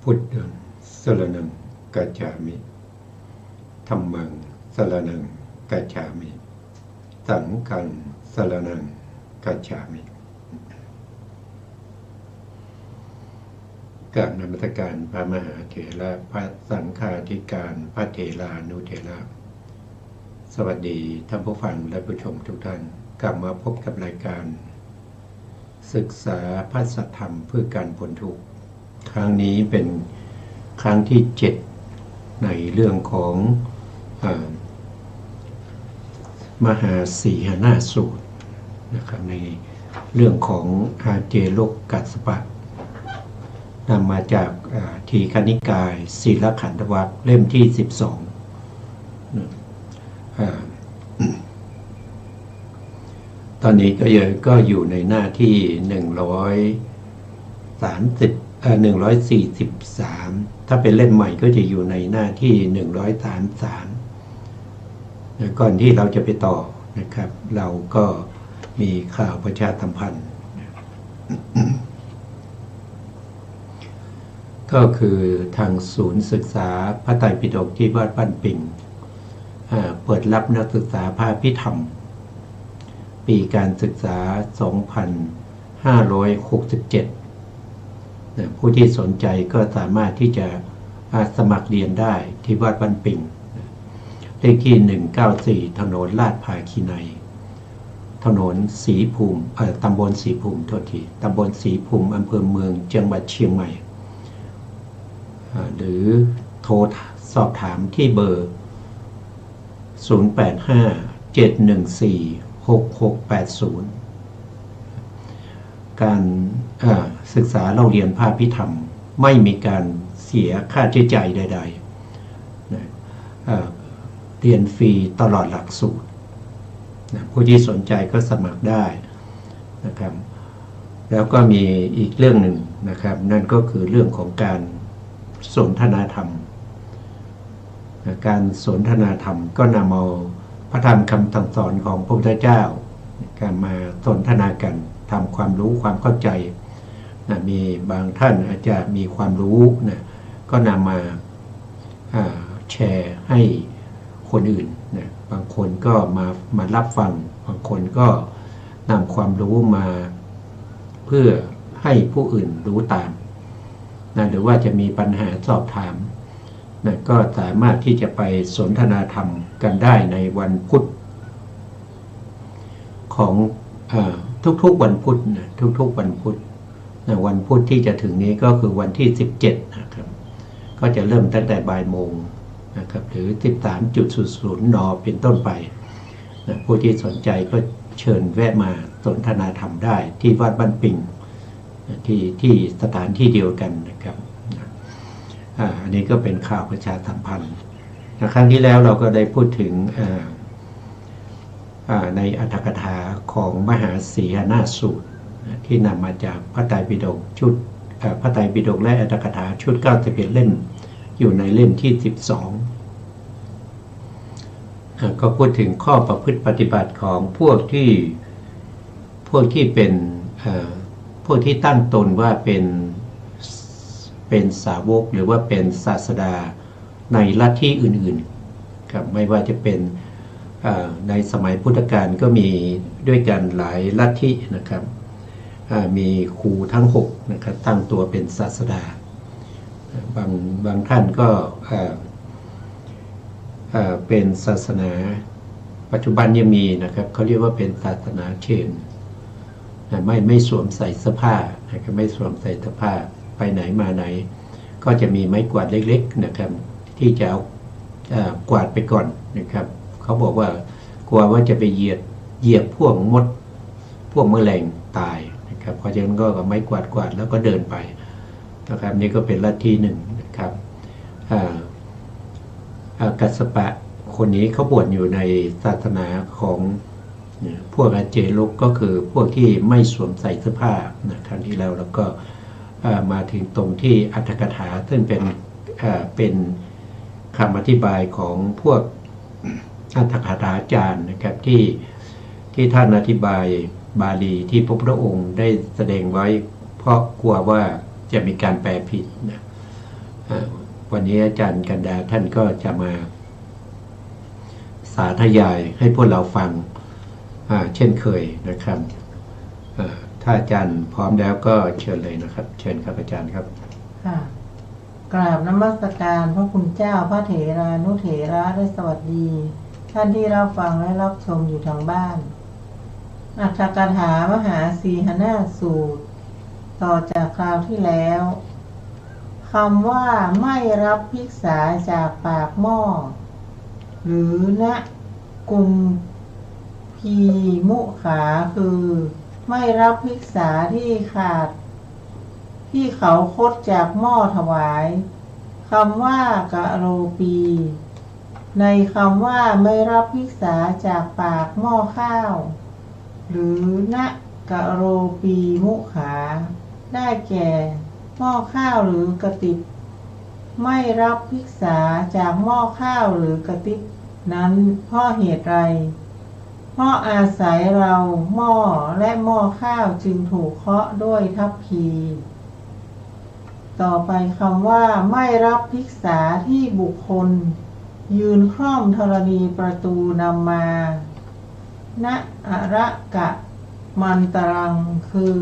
พุทธังสรณังกัจฉามิธัมมังสรณังกัจฉามิสังฆังสรณังกัจฉามิกราบนมัสการพระมหาเถระพระสังฆาธิการพระเถรานุเถระสวัสดีท่านผู้ฟังและผู้ชมทุกท่านกลับมาพบกับรายการศึกษาพระสัทธรรมเพื่อการพ้นทุกข์ครั้งนี้เป็นครั้งที่7ในเรื่องของมหาสีหนาสูตรนะครับในเรื่องของอาเจโลกกัสสปะนำมาจากทีฆนิกายศีลขันธวรรคเล่มที่12ตอนนี้ก็อยู่ในหน้าที่143ถ้าเป็นเล่มใหม่ก็จะอยู่ในหน้าที่133ก่อนที่เราจะไปต่อนะครับเราก็มีข่าวประชาสัมพันธ์ก็คือทางศูนย์ศึกษาพระไตรปิฎกที่วัดบ้านปิ่งเปิดรับนักศึกษาภาคพิธรรมปีการศึกษา 2567 ผู้ที่สนใจก็สามารถที่จะสมัครเรียนได้ที่วัดบ้านปิ่งเลขที่ 194 ถนนลาดผาคีไนถนนศรีภูมิตำบลศรีภูมิโทษทีตำบลศรีภูมิอำเภอเมืองจังหวัดเชียงใหม่หรือโทรสอบถามที่เบอร์ 0857146680 การศึกษาเราเรียนภาคพิธรรมไม่มีการเสียค่าใช้จ่ายใดๆเรียนฟรีตลอดหลักสูตรผู้ที่สนใจก็สมัครได้นะครับแล้วก็มีอีกเรื่องหนึ่งนะครับนั่นก็คือเรื่องของการสนทนาธรรมการสนทนาธรรมก็นำเอาพระธรรมคำสั่งสอนของพระพุทธเจ้าการมาสนทนากันทำความรู้ความเข้าใจมีบางท่านอาจจะมีความรู้ก็นำมาแชร์ให้คนอื่นบางคนก็มารับฟังบางคนก็นำความรู้มาเพื่อให้ผู้อื่นรู้ตามหรือว่าจะมีปัญหาสอบถามก็สามารถที่จะไปสนทนาธรรมกันได้ในวันพุธของทุกๆวันพุธทุกๆวันพุธวันพุธที่จะถึงนี้ก็คือวันที่17นะครับก็จะเริ่มตั้งแต่บ่ายโมงนะครับหรือ 13.00 น.เป็นต้นไปผู้ที่สนใจก็เชิญแวะมาสนทนาธรรมได้ที่วัดบ้านปิ่งที่สถานที่เดียวกันนะครับอันนี้ก็เป็นข่าวประชาสัมพันธ์ครั้งที่แล้วเราก็ได้พูดถึงในอรรถกถาของมหาสีหนาสูตรที่นำมาจากพระไตรปิฎกชุดพระไตรปิฎกและอรรถกถาชุด91เล่มอยู่ในเล่มที่12ก็พูดถึงข้อประพฤติปฏิบัติของพวกที่เป็นพวกที่ตั้งตนว่าเป็นสาวกหรือว่าเป็นศาสดาในลัทธิอื่นๆครับไม่ว่าจะเป็นในสมัยพุทธกาลก็มีด้วยกันหลายลัทธินะครับมีครูทั้ง6นะครับตั้งตัวเป็นศาสดาบางท่านก็เป็นศาสนาปัจจุบันยังมีนะครับเขาเรียกว่าเป็นศาสนาเชนไม่สวมใส่เสื้อผ้านะครับไม่สวมใส่เสื้อผ้าไปไหนมาไหนก็จะมีไม้กวาดเล็กๆนะครับที่จะกวาดไปก่อนนะครับเขาบอกว่ากลัวว่าจะไปเหยียบพวกมดพวกแมลงตายนะครับเพราะฉะนั้นก็ไม้กวาดแล้วก็เดินไปนะครับนี่ก็เป็นลัทธิหนึ่งนะครับกัสสปะคนนี้เขาบวชอยู่ในศาสนาของพวกอาเจโลกก็คือพวกที่ไม่สวมใส่เสื้อผ้าครั้งที่แล้วก็มาถึงตรงที่อรรถกถาซึ่งเป็นคำอธิบายของพวกอรรถกถาจารย์นะครับที่ท่านอธิบายบาลีที่พระพุทธองค์ได้แสดงไว้เพราะกลัวว่าจะมีการแปลผิด วันนี้อาจารย์กันดาท่านก็จะมาสาธยายให้พวกเราฟังเช่นเคยนะครับถ้าอาจารย์พร้อมแล้วก็เชิญเลยนะครับเชิญครับอาจารย์ครับค่ะกราบนมัสการพระคุณเจ้าพระเถรานุเถระและสวัสดีท่านที่รับฟังและรับชมอยู่ทางบ้านอรรถกถามหาสีหนาสูตรต่อจากคราวที่แล้วคำว่าไม่รับภิกษาจากปากหม้อหรือณกุมพีมุขาคือไม่รับภิกษาที่ขาดที่เขาคดจากหม้อถวายคำว่ากะโรปีในคำว่าไม่รับภิกษาจากปากหม้อข้าวหรือณกะโรปีมุขาได้แก่หม้อข้าวหรือกระติบไม่รับภิกษาจากหม้อข้าวหรือกระติบนั้นเพราะเหตุไรเพราะอาศัยเราหม้อและหม้อข้าวจึงถูกเคาะด้วยทัพพีต่อไปคำว่าไม่รับภิกษาที่บุคคลยืนคร่อมธรณีประตูนำมาณอระกะมันตรังคือ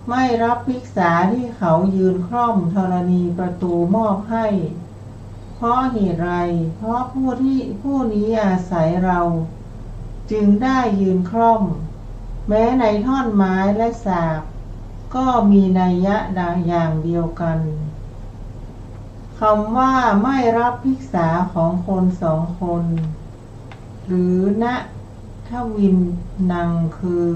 ไม่รับภิกษาที่เขายืนคร่อมธรณีประตูมอบให้เพราะเหตุไรเพราะผู้นี้อาศัยเราจึงได้ยืนคร่อมแม้ในท่อนไม้และสากก็มีนัยยะอย่างเดียวกันคำว่าไม่รับภิกษาของคนสองคนหรือณทวินนังคือ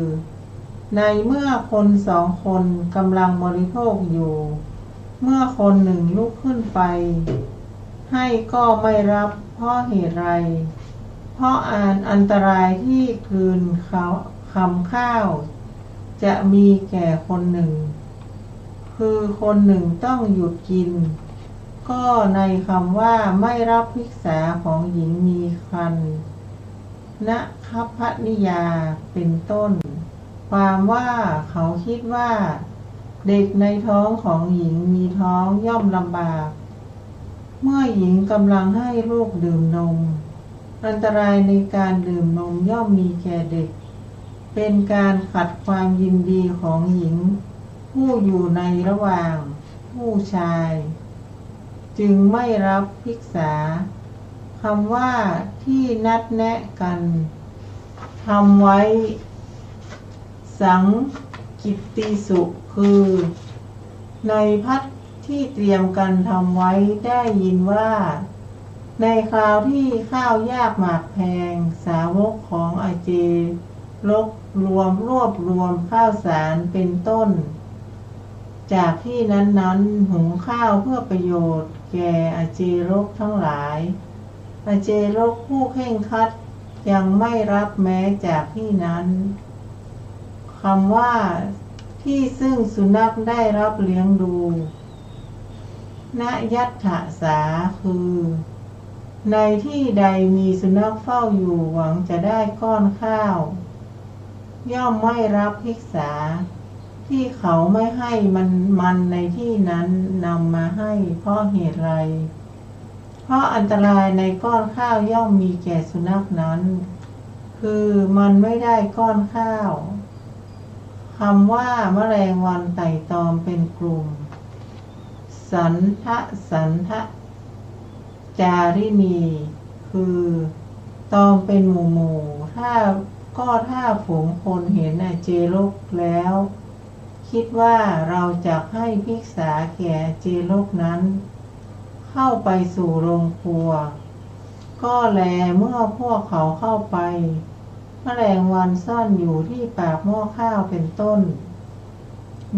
ในเมื่อคนสองคนกำลังบริโภคอยู่เมื่อคนหนึ่งลุกขึ้นไปให้ก็ไม่รับเพราะเหตุไรเพราะอันตรายที่คืนคำข้าวจะมีแก่คนหนึ่งคือคนหนึ่งต้องหยุดกินก็ในคำว่าไม่รับภิกษาของหญิงมีครรภ์ณคัพพนิยาเป็นต้นความว่าเขาคิดว่าเด็กในท้องของหญิงมีท้องย่อมลำบากเมื่อหญิงกำลังให้ลูกดื่มนมอันตรายในการดื่มนมย่อมมีแก่เด็กเป็นการขัดความยินดีของหญิงผู้อยู่ในระหว่างผู้ชายจึงไม่รับภิกษาคำว่าที่นัดแนะกันทำไว้สังกิตติสุคือในพัดที่เตรียมกันทำไว้ได้ยินว่าในคราวที่ข้าวยากหมากแพงสาวกของอาเจรวบรวมข้าวสารเป็นต้นจากที่นั้นหุงข้าวเพื่อประโยชน์แก่อาเจรกทั้งหลายอาเจรกผู้เคร่งครัดยังไม่รับแม้จากที่นั้นคำว่าที่ซึ่งสุนัขได้รับเลี้ยงดูณยัตถสาคือในที่ใดมีสุนัขเฝ้าอยู่หวังจะได้ก้อนข้าวย่อมไม่รับภิกษาที่เขาไม่ให้มันในที่นั้นนำมาให้เพราะเหตุไรเพราะอันตรายในก้อนข้าวย่อมมีแก่สุนัขนั้นคือมันไม่ได้ก้อนข้าวคำว่าแมลงวันไต่ตอมเป็นกลุ่มสันทะจาริณีคือตอมเป็นหมู่ถ้าฝูงคนเห็นอาเจรกแล้วคิดว่าเราจะให้ภิกษาแก่เจรกนั้นเข้าไปสู่โรงครัวก็แลเมื่อพวกเขาเข้าไปแมลงวันซ่อนอยู่ที่ปากหม้อข้าวเป็นต้น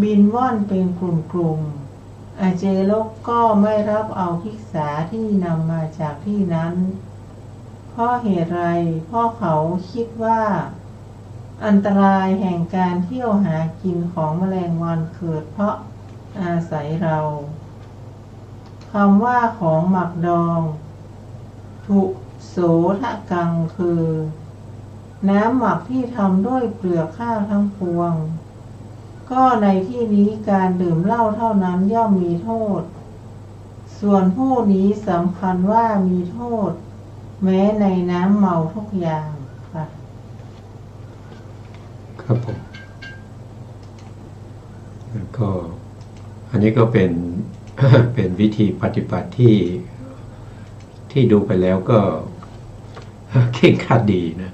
บินว่อนเป็นกลุ่มอาเจรกก็ไม่รับเอาภิกษาที่นำมาจากที่นั้นเพราะเหตุไรเพราะเขาคิดว่าอันตรายแห่งการเที่ยวหากินของแมลงวันเกิดเพราะอาศัยเราคำว่าของหมักดองทุโสทะกังคือน้ำหมักที่ทำด้วยเปลือกข้าวทั้งปวงก็ในที่นี้การดื่มเหล้าเท่านั้นย่อมมีโทษ ส ส่วนผู้นี้สำคัญว่ามีโทษ แม้ในน้ำเมาทุกอย่างค่ะ ครับผมก็อันนี้ก็เป็น เป็นวิธีปฏิบัติที่ดูไปแล้วก็ เข่งครัดดีนะ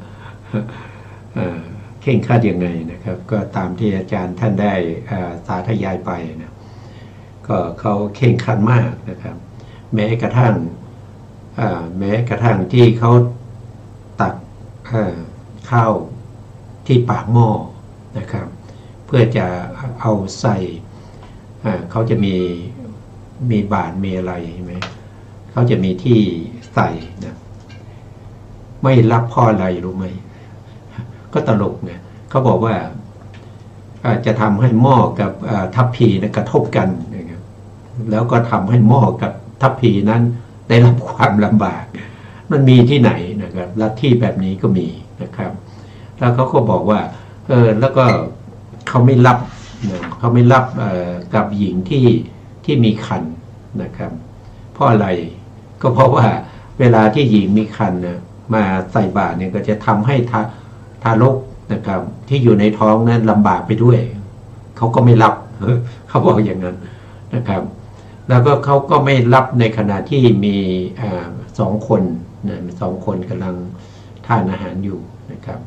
เข่งครัดยังไงนะครับ ก็ตามที่อาจารย์ท่านได้สาธยายไปนะก็เขาเข่งครัดมากนะครับ แม้กระทั่งที่เขาตักข้าวที่ปากหม้อนะครับ เพื่อจะเอาใส่เขาจะมีบาตรมีอะไรใช่ไหมเขาจะมีที่ใส่นะไม่รับเพราะอะไรรู้ไหมก็ตลกเนี่ยเขาบอกว่าจะทำให้หม้อกับทัพพีนะกระทบกันนะครับแล้วก็ทำให้หม้อกับทัพพีนั้นได้รับความลำบากมันมีที่ไหนนะครับลัทธิแบบนี้ก็มีนะครับแล้วเขาก็บอกว่าแล้วก็เขาไม่รับเขาไม่รับกับหญิงที่มีครรภ์นะครับเพราะอะไรก็เพราะว่าเวลาที่หญิงมีครรภ์นะมาใส่บาตรเนี่ยก็จะทำให้ทารกนะครับที่อยู่ในท้องนั้นลำบากไปด้วยเขาก็ไม่รับเขาบอกอย่างนั้นนะครับแล้วก็เขาก็ไม่รับในขณะที่มี2 คนนะ2 คนกำลังทานอาหารอยู่นะครับ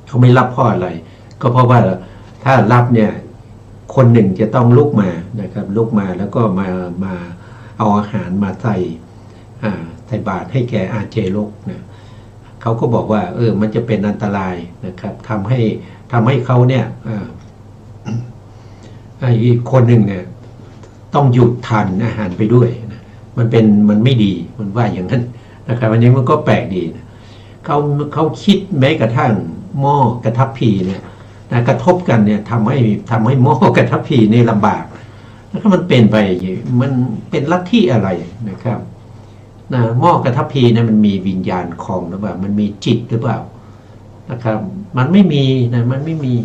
เขาไม่รับเพราะอะไรก็เพราะว่าถ้ารับเนี่ยคนหนึ่งจะต้องลุกมานะครับลุกมาแล้วก็มาเอาอาหารมาใส่บาตรให้แก่อาเจโรคนะเขาก็บอกว่ามันจะเป็นอันตรายนะครับทำให้เขาเนี่ยอีกคนหนึ่งเนี่ยต้องหยุดทานอาหารไปด้วยนะมันไม่ดีมันว่าอย่างนั้นนะครับอันนี้มันก็แปลกดีนะเขาคิดแม้กระทั่งหม้อกระทัพพีเนี่ยนะกระทบกันเนี่ยทำให้หม้อกระทัพพีเนี่ยลำบากแล้วมันเป็นไปมันเป็นลัทธิอะไรนะครับนะหม้อกระทัพพีเนี่ยมันมีวิญญาณครองหรือเปล่ามันมีจิตหรือเปล่านะครับมันไม่มีนะมันไม่มี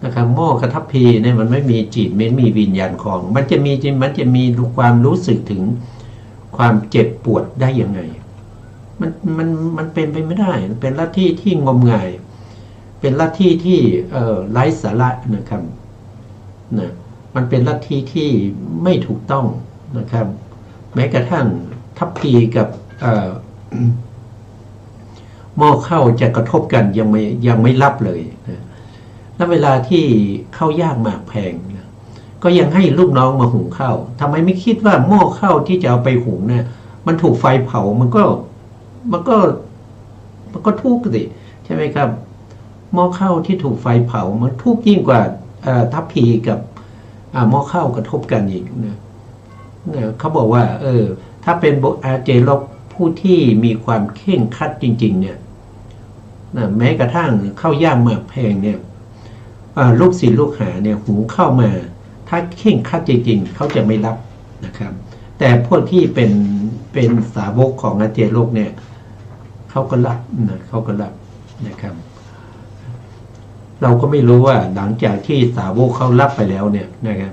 นะครับหม้อกระทัพพีเนี่ยมันไม่มีจิตไม่มีวิญญาณครองมันจะมีความรู้สึกถึงความเจ็บปวดได้ยังไงมันเป็นไปไม่ได้มันเป็นลัทธิที่งมงายเป็นลัทธิที่ไร้สาระนะครับนะมันเป็นลัทธิที่ไม่ถูกต้องนะครับแม้กระทั่งทัพพีกับหม้อข้าวจะกระทบกันยังไม่รับเลยนะแล้วเวลาที่ข้าวยากหมากแพงนะก็ยังให้ลูกน้องมาหุงข้าวทำไมไม่คิดว่าหม้อข้าวที่จะเอาไปหุงเนี่ยมันถูกไฟเผามันก็ทุกข์สิใช่ไหมครับหม้อข้าวที่ถูกไฟเผามันทุกข์ยิ่งกว่าทัพพีกับหม้อข้าวกระทบกันอีกนะเขาบอกว่าถ้าเป็นอาเจโรคผู้ที่มีความเข่งครัดจริงๆเนี่ยนะแม้กระทั่งข้าวยากหมากแพงเนี่ยลูกศิษย์ลูกหาเนี่ยหุงข้าวมาถ้าเข่งครัดจริงๆเขาจะไม่รับนะครับแต่พวกที่เป็นสาวกของอาเจโรคเนี่ยเขาก็รับนะครับเราก็ไม่รู้ว่าหลังจากที่สาวกเขารับไปแล้วเนี่ยนะครับ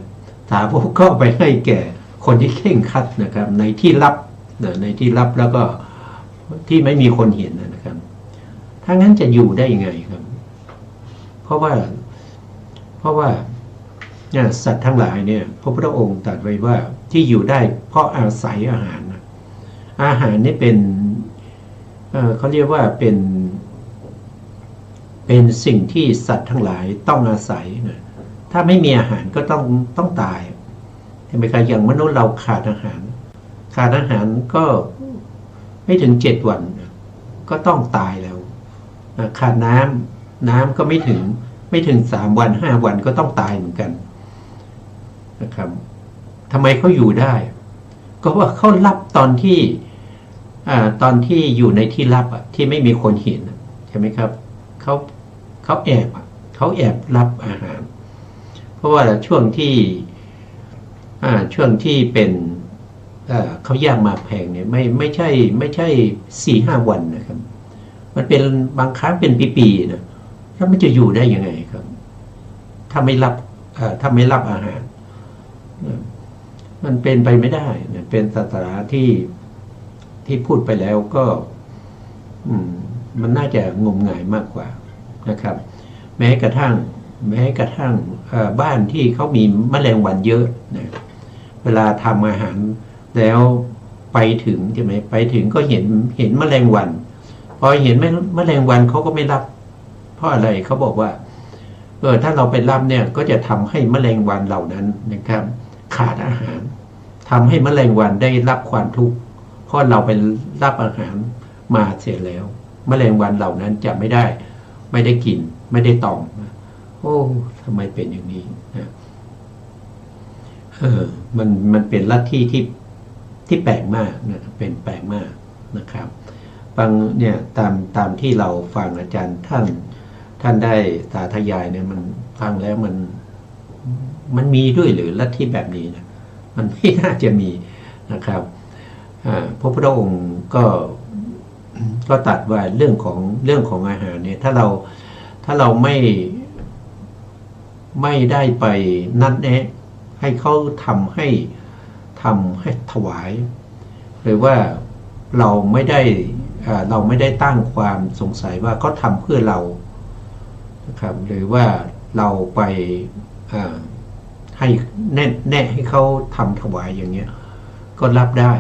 สาวกก็ไปให้แก่คนที่เข่งครัดนะครับในที่รับแล้วก็ที่ไม่มีคนเห็นนะครับถ้างั้นจะอยู่ได้ยังไงครับเพราะว่าสัตว์ทั้งหลายเนี่ยพระพุทธองค์ตรัสไว้ว่าที่อยู่ได้เพราะอาศัยอาหารนะอาหารนี่เป็นเขาเรียกว่าเป็นสิ่งที่สัตว์ทั้งหลายต้องอาศัยนะถ้าไม่มีอาหารก็ต้องตายใช่ไหมครับอย่างมนุษย์เราขาดอาหารก็ไม่ถึง7 วันก็ต้องตายแล้วขาดน้ำก็ไม่ถึง3 วัน 5 วันก็ต้องตายเหมือนกันนะครับทำไมเขาอยู่ได้ก็ว่าเขารับตอนที่อยู่ในที่ลับที่ไม่มีคนเห็นใช่ไหมครับเขาแอบรับอาหารเพราะว่าช่วงที่เป็นเขายากมาแพงเนี่ยไม่ใช่4-5 วันนะครับมันเป็นบางครั้งเป็นปีๆนะแล้วมันจะอยู่ได้ยังไงครับถ้าไม่รับอาหาร มันเป็นไปไม่ได้เนี่ยเป็นศาสนาที่พูดไปแล้วก็ มันน่าจะงมงายมากกว่านะครับ แม้กระทั่งบ้านที่เขามีแมลงวันเยอะนะเวลาทำอาหารแล้วไปถึงใช่ไหมไปถึงก็เห็นแมลงวันพอเห็นแมลงวันเขาก็ไม่รับ เพราะอะไรเขาบอกว่าถ้าเราไปรับเนี่ยก็จะทำให้แมลงวันเหล่านั้นนะครับ ขาดอาหาร ทำให้แมลงวันได้รับความทุกข์เพราะเราไปรับอาหารมาเสร็จแล้ว แมลงวันเหล่านั้นจะไม่ได้กินไม่ได้ตอมโอ้ทำไมเป็นอย่างนี้นะมันเป็นลัทธิที่แปลกมากนะเป็นแปลกมากนะครับฟังเนี่ยตามที่เราฟังอาจารย์ท่านได้สาธยายเนี่ยมันฟังแล้วมันมีด้วยหรือลัทธิแบบนี้นะมันไม่น่าจะมีนะครับพระพุทธองค์ก็ตัดว่าเรื่องของอาหารเนี่ยถ้าเราไม่ได้ไปนัดแนะให้เขาทำให้ถวายหรือว่าเราไม่ได้ตั้งความสงสัยว่าเขาทำเพื่อเรานะครับหรือว่าเราไปให้แนะให้เขาทำถวายอย่างเงี้ยก็รับได้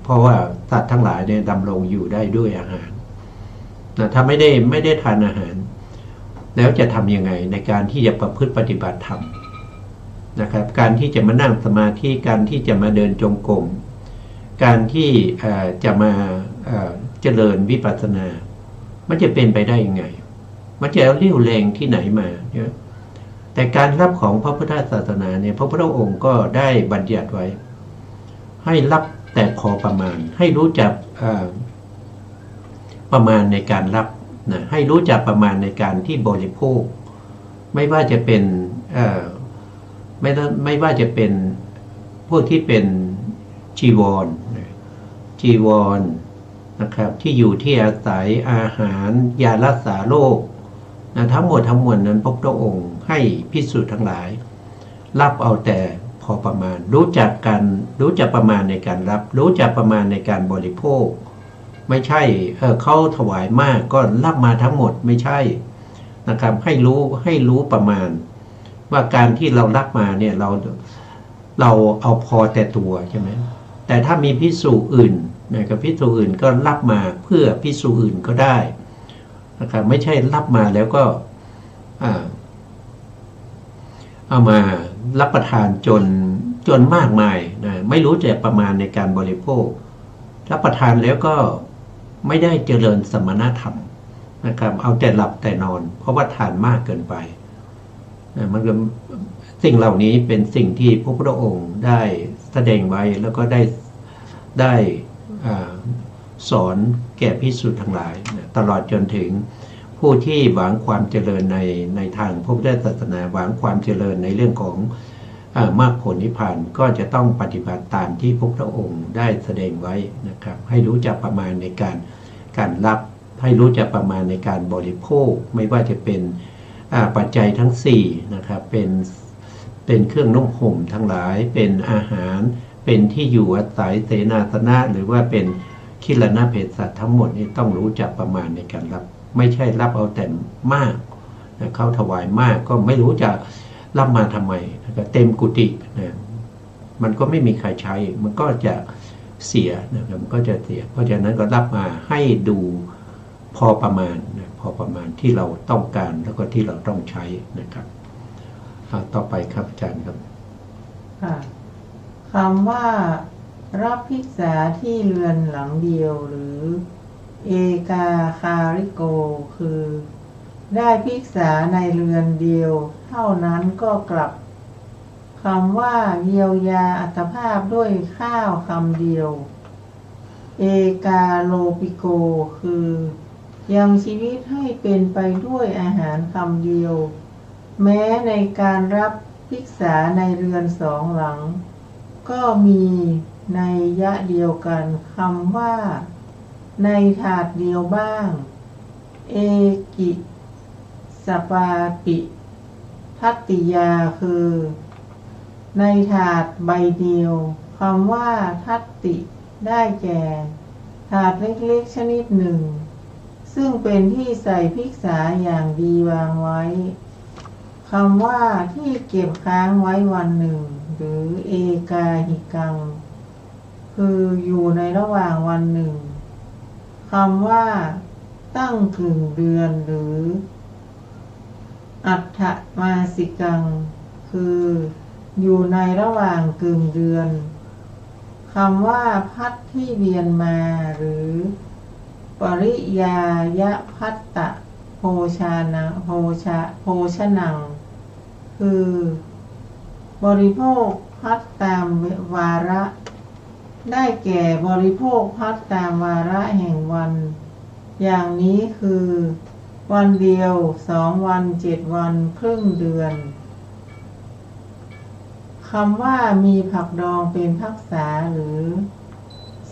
เพราะว่าสัตว์ทั้งหลายเนี่ยดำรงอยู่ได้ด้วยอาหารนะถ้าไม่ได้ทานอาหารแล้วจะทำยังไงในการที่จะประพฤติปฏิบัติธรรมนะครับการที่จะมานั่งสมาธิการที่จะมาเดินจงกรมการที่จะมาเจริญวิปัสสนามันจะเป็นไปได้ยังไงมันจะเอาเรี่ยวแรงที่ไหนมาเนี่ยแต่การรับของพระพุทธศาสนาเนี่ยพระพุทธองค์ก็ได้บัญญัติไว้ให้รับแต่พอประมาณให้รู้จักประมาณในการรับนะให้รู้จักประมาณในการที่บริโภคไม่ว่าจะเป็นไม่ว่าจะเป็นพวกที่เป็นจีวรนะครับที่อยู่ที่อาศัยอาหารยารักษาโรคนะทั้งหมดทั้งมวลนั้นพระพุทธองค์ให้ภิกษุทั้งหลายรับเอาแต่พอประมาณรู้จักประมาณในการรับรู้จักประมาณในการบริโภคไม่ใช่เขาถวายมากก็รับมาทั้งหมดไม่ใช่นะครับให้รู้ประมาณว่าการที่เรารับมาเนี่ยเราเอาพอแต่ตัวใช่ไหมแต่ถ้ามีภิกษุอื่นกับภิกษุอื่นก็รับมาเพื่อภิกษุอื่นก็ได้นะครับไม่ใช่รับมาแล้วก็เอามารับประทานจนมากมายนะไม่รู้จักประมาณในการบริโภครับประทานแล้วก็ไม่ได้เจริญสมณธรรมนะครับเอาแต่หลับแต่นอนเพราะว่าทานมากเกินไปนะมันก็สิ่งเหล่านี้เป็นสิ่งที่พระพุทธองค์ได้แสดงไว้แล้วก็ได้สอนแก่ภิกษุทั้งหลายนะตลอดจนถึงผู้ที่หวังความเจริญในทางพระพุทธศาสนาหวังความเจริญในเรื่องของมรรคผลนิพพานก็จะต้องปฏิบัติตามที่พระพุทธองค์ได้แสดงไว้นะครับให้รู้จักประมาณในการรับให้รู้จักประมาณในการบริโภคไม่ว่าจะเป็นปัจจัยทั้ง4นะครับเป็นเครื่องนุ่งห่มทั้งหลายเป็นอาหารเป็นที่อยู่อาศัยเสนาสนะหรือว่าเป็นคิลนะเภสัชทั้งหมดนี้ต้องรู้จักประมาณในการรับไม่ใช่รับเอาแต่มากนะเขาถวายมากก็ไม่รู้จะรับมาทำไมนะครับเต็มกุฏินะมันก็ไม่มีใครใช้มันก็จะเสียนะครับมันก็จะเสียเพราะฉะนั้นก็รับมาให้ดูพอประมาณนะพอประมาณที่เราต้องการแล้วก็ที่เราต้องใช้นะครับต่อไปครับอาจารย์ครับคำว่ารับภิกษาที่เรือนหลังเดียวหรือเอกาคาริโกคือได้ภิกษาในเรือนเดียวเท่านั้นก็กลับคำว่าเยียวยาอัตภาพด้วยข้าวคำเดียวเอกาโลปิโกคือยังชีวิตให้เป็นไปด้วยอาหารคำเดียวแม้ในการรับภิกษาในเรือนสองหลังก็มีในยะเดียวกันคำว่าในถาดเดียวบ้างเอกิสปาปิทัตติยาคือ ในถาดใบเดียวคำว่าทัตติได้แก่ถาดเล็กๆชนิดหนึ่งซึ่งเป็นที่ใส่ภิกษาอย่างดีวางไว้คำว่าที่เก็บค้างไว้วันหนึ่งหรือเอกาหิกังคืออยู่ในระหว่างวันหนึ่งคำว่าตั้งกึ่งเดือนหรืออัฏฐมาสิกังคืออยู่ในระหว่างกึ่งเดือนคำว่าพัดที่เวียนมาหรือปริยายพัตตะโภชานังโภชนังคือบริโภคพัดตามวาระได้แก่บริโภคพัดตามวาระแห่งวันอย่างนี้คือวันเดียว2 วัน7 วันครึ่งเดือนคำว่ามีผักดองเป็นภักษาหรือ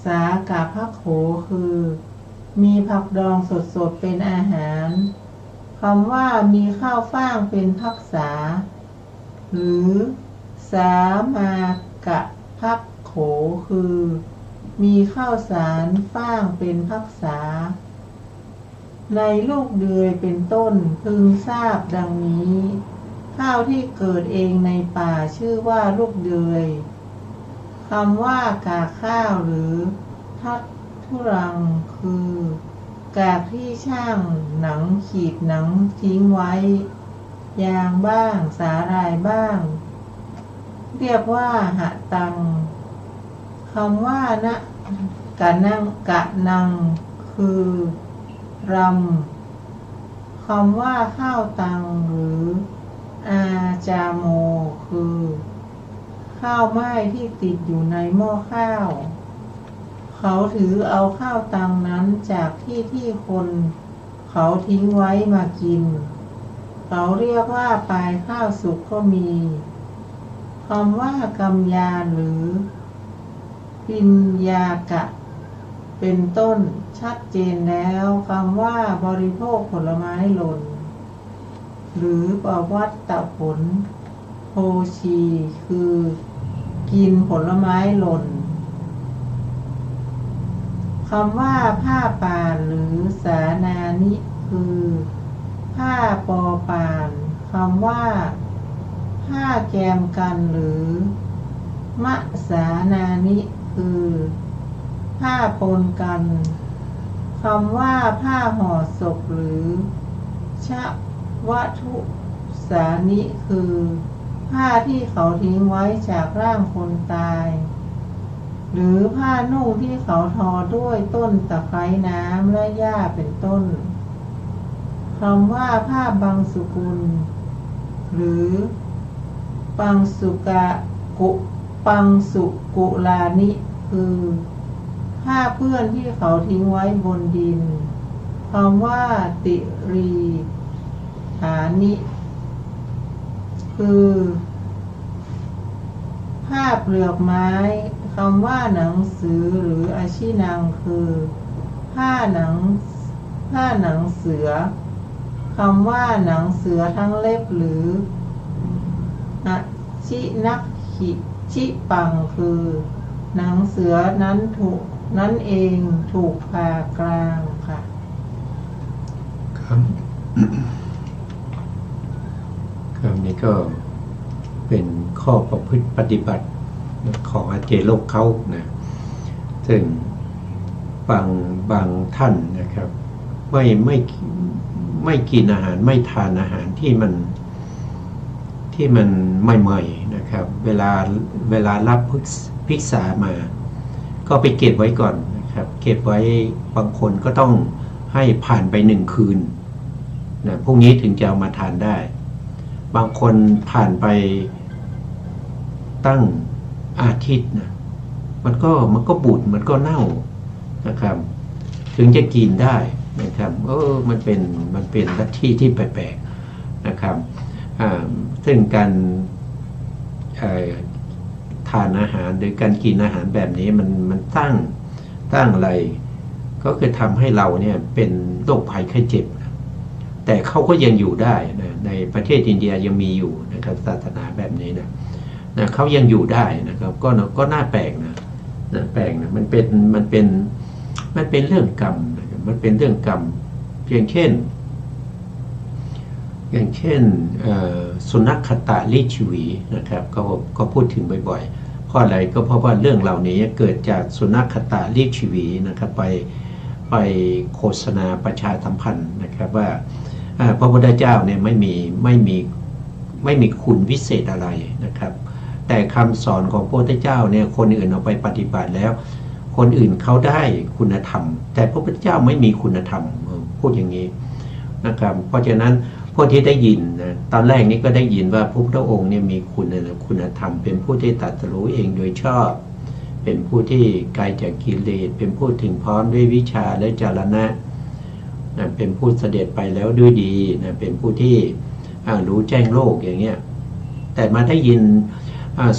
สากาภักโขคือมีผักดองสดๆเป็นอาหารคำว่ามีข้าวฟ่างเป็นภักษาหรือสามากะภักโขคือมีข้าวสารฟ่างเป็นภักษาในลูกเดือยเป็นต้นพึงทราบดังนี้ข้าวที่เกิดเองในป่าชื่อว่าลูกเดือยคำว่ากากข้าวหรือทัดทุรังคือกากที่ช่างหนังขีดหนังทิ้งไว้ยางบ้างสาหร่ายบ้างเรียกว่าหะตังคำว่านะกะนังคือรำคำว่าข้าวตังหรืออาจาโมคือข้าวไหม้ที่ติดอยู่ในหม้อข้าวเขาถือเอาข้าวตังนั้นจากที่คนเขาทิ้งไว้มากินเขาเรียกว่าปลายข้าวสุกก็มีคำว่ากำยานหรือปิญญากะเป็นต้นชัดเจนแล้วคำว่าบริโภคผลไม้หล่นหรือปวัตตผลโภชีคือกินผลไม้หล่นคำว่าผ้าป่านหรือสานานิคือผ้าปอป่านคำว่าผ้าแกมกันหรือมะสานานิคือผ้าปนกันคำว่าผ้าห่อศพหรือชะวัทุสานิคือผ้าที่เขาทิ้งไว้จากร่างคนตายหรือผ้านุ่งที่เขาทอด้วยต้นตะไคร้น้ำและหญ้าเป็นต้นคำว่าผ้าบังสุกุลหรือปังสุกุลานิคือผ้าเปื้อนที่เขาทิ้งไว้บนดินคำว่าติรีฐานิคือผ้าเปลือกไม้คำว่าหนังสือหรืออาชินังคือผ้าหนังเสือคำว่าหนังเสือทั้งเล็บหรืออาชินักขิชิปังคือหนังเสือนั้นเองถูกผ่ากลางค่ะครับครับนี่ก็เป็นข้อประพฤติปฏิบัติของอาเจโลกเขานะซึ่งบางท่านนะครับไม่กินอาหารไม่ทานอาหารที่มันใหม่ๆนะครับเวลารับภิกษามาก็ไปเก็บไว้ก่อนนะครับเก็บไว้บางคนก็ต้องให้ผ่านไป1 คืนนะพรุ่งนี้ถึงจะเอามาทานได้บางคนผ่านไปตั้งอาทิตย์นะมันก็บูดมันก็เน่านะครับถึงจะกินได้นะครับมันเป็นลัทธิที่แปลกๆนะครับซึ่งการทานอาหารหรือการกินอาหารแบบนี้มันตั้งอะไรก็คือทำให้เราเนี่ยเป็นโรคภัยไข้เจ็บแต่เขาก็ยังอยู่ได้นะในประเทศอินเดียยังมีอยู่นะครับศาสนาแบบนี้นะ นะเขายังอยู่ได้นะครับก็น่าแปลกนะแปลกนะมันเป็นเรื่องกรรมนะครับมันเป็นเรื่องกรรมอย่างเช่นสุนัขขตาลิชวีนะครับก็พูดถึงบ่อยๆเพราะอะไรก็เพราะว่าเรื่องเหล่านี้เกิดจากสุนัขขตาลิชวีนะครับไปโฆษณาประชาสัมพันธ์นะครับว่าพระพุทธเจ้าเนี่ยไม่มีคุณวิเศษอะไรนะครับแต่คำสอนของพระพุทธเจ้าเนี่ยคนอื่นเอาไปปฏิบัติแล้วคนอื่นเขาได้คุณธรรมแต่พระพุทธเจ้าไม่มีคุณธรรมพูดอย่างนี้นะครับเพราะฉะนั้นพวกที่ได้ยินนะตอนแรกนี้ก็ได้ยินว่าพระพุทธองค์เนี่ยมีคุณธรรมเป็นผู้ที่ตรัสรู้เองโดยชอบเป็นผู้ที่ไกลจากกิเลสเป็นผู้ถึงพร้อมด้วยวิชาและจรณะนะเป็นผู้เสด็จไปแล้วด้วยดีนะเป็นผู้ที่รู้แจ้งโลกอย่างเงี้ยแต่มาได้ยิน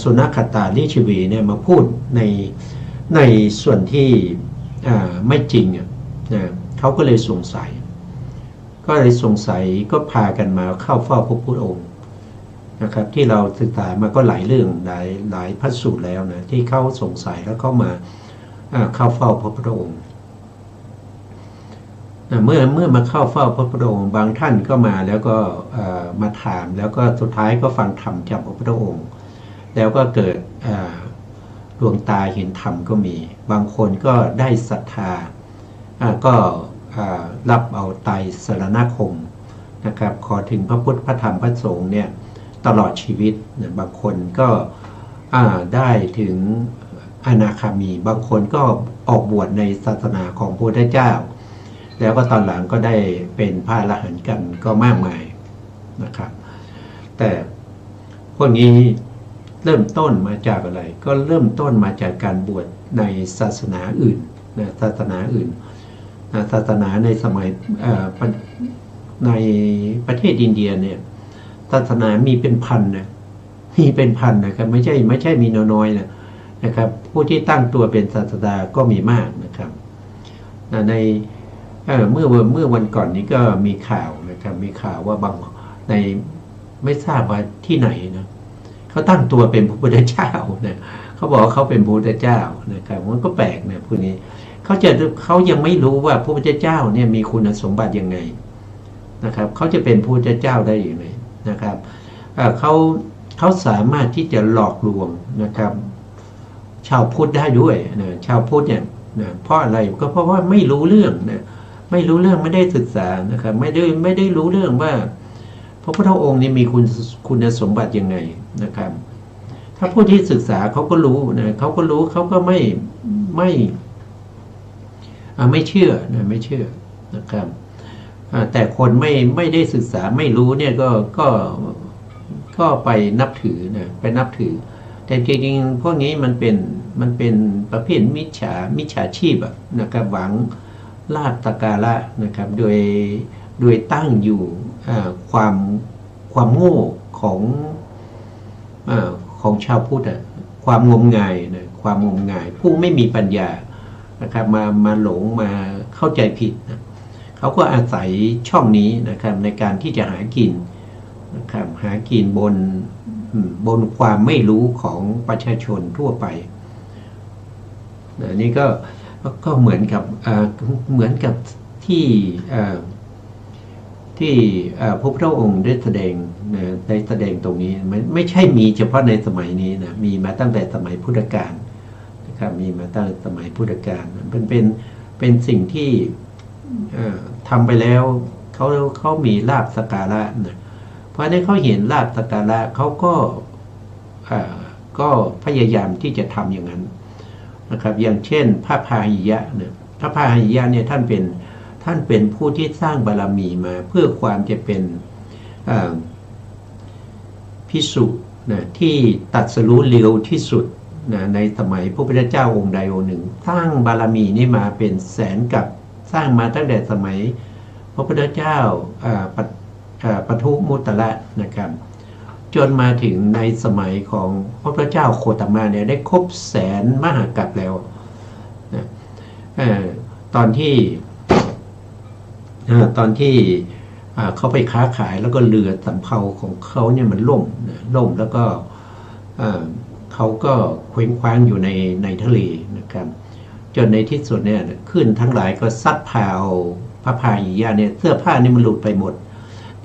สุนัขขตาลิชวีเนี่ยมาพูดในส่วนที่ไม่จริงนะเขาก็เลยสงสัยก็พากันมาเข้าเฝ้าพระพุทธองค์นะครับที่เราศึกษามาก็หลายเรื่องหลายพระสูตรแล้วนะที่เขาสงสัยแล้วเข้ามาเข้าเฝ้าพระพุทธองค์เมื่อมาเข้าเฝ้าพระพุทธองค์บางท่านก็มาแล้วก็มาถามแล้วก็สุดท้ายก็ฟังธรรมจากพระพุทธองค์แล้วก็เกิดดวงตาเห็นธรรมก็มีบางคนก็ได้ศรัทธาก็รับเอาไตรสรณคมนะครับขอถึงพระพุทธพระธรรมพระสงฆ์เนี่ยตลอดชีวิตนะบางคนก็ได้ถึงอนาคามีบางคนก็ออกบวชในศาสนาของพระพุทธเจ้าแล้วก็ตอนหลังก็ได้เป็นพระอรหันต์กันก็มากมายนะครับแต่พวกนี้เริ่มต้นมาจากอะไรก็เริ่มต้นมาจากการบวชในศาสนาอื่นนะศาสนาอื่นศาสนาในสมัยในประเทศอินเดียเนี่ยศาสนามีเป็นพันนะครับไม่ใช่มีน้อยนะครับผู้ที่ตั้งตัวเป็นศาสดาก็มีมากนะครับในเมื่อวันก่อนนี้ก็มีข่าวนะครับมีข่าวว่าบางในไม่ทราบว่าที่ไหนนะเขาตั้งตัวเป็นพระพุทธเจ้านะเขาบอกว่าเขาเป็นพระพุทธเจ้านะครับมันก็แปลกนะพวกนี้เขายังไม่รู้ว่าพระพุทธเจ้าเนี่ยมีคุณสมบัติยังไงนะครับเขาจะเป็นพระพุทธเจ้าได้อย่างไรนะครับเขาสามารถที่จะหลอกลวงนะครับชาวพุทธได้ด้วยนะชาวพุทธเนี่ยนะเพราะอะไรก็เพราะว่าไม่รู้เรื่องนะไม่รู้เรื่องไม่ได้ศึกษานะครับไม่ได้รู้เรื่องว่าพระพุทธองค์นี่มีคุณสมบัติยังไงนะครับถ้าผู้ที่ศึกษาเขาก็รู้นะเขาก็ไม่เชื่อนะไม่เชื่อนะครับแต่คนไม่ได้ศึกษาไม่รู้เนี่ยก็ไปนับถือนะไปนับถือแต่จริงๆพวกนี้มันเป็นประเภทมิจฉาชีพนะครับหวังลาภสักการะนะครับโดยตั้งอยู่ความโง่ของชาวพุทธความงมงายนะความงมงายผู้ไม่มีปัญญานะครับมาหลงมาเข้าใจผิดนะเขาก็อาศัยช่องนี้นะครับในการที่จะหากินนะครับหากินบนความไม่รู้ของประชาชนทั่วไปนี่ก็เหมือนกับที่พระพุทธองค์ได้แสดงตรงนี้ไม่ใช่มีเฉพาะในสมัยนี้นะมีมาตั้งแต่สมัยพุทธกาลนะครับมีมาตั้งแต่สมัยพุทธกาลเป็นสิ่งที่ทำไปแล้วเขามีลาภสักการะนะเพราะนั้นเขาเห็นลาภสักการะเขาก็พยายามที่จะทำอย่างนั้นนะครับอย่างเช่นพระพาหิยะเนี่ยพระพาหิยะเนี่ยท่านเป็นผู้ที่สร้างบารมีมาเพื่อความจะเป็นภิกษุนะที่ตรัสรู้เร็วที่สุดนะในสมัยพระพุทธเจ้าองค์ใดองค์หนึ่งสร้างบารมีนี้มาเป็นแสนกับสร้างมาตั้งแต่สมัยพระพุทธเจ้าปทุมุตตะนะครับจนมาถึงในสมัยของพระพุทธเจ้าโคตมะเนี่ยได้ครบแสนมหากัปแล้วนะตอนที่เขาไปค้าขายแล้วก็เรือสำเภาของเขาเนี่ยมันล่มแล้วก็ เขาก็เคว้งคว้างอยู่ในทะเลนะครับจนในที่สุดเนี่ยขึ้นทั้งหลายก็ซัดพาเอาพระพายญาเนี่ยเสื้อผ้านี่มันหลุดไปหมด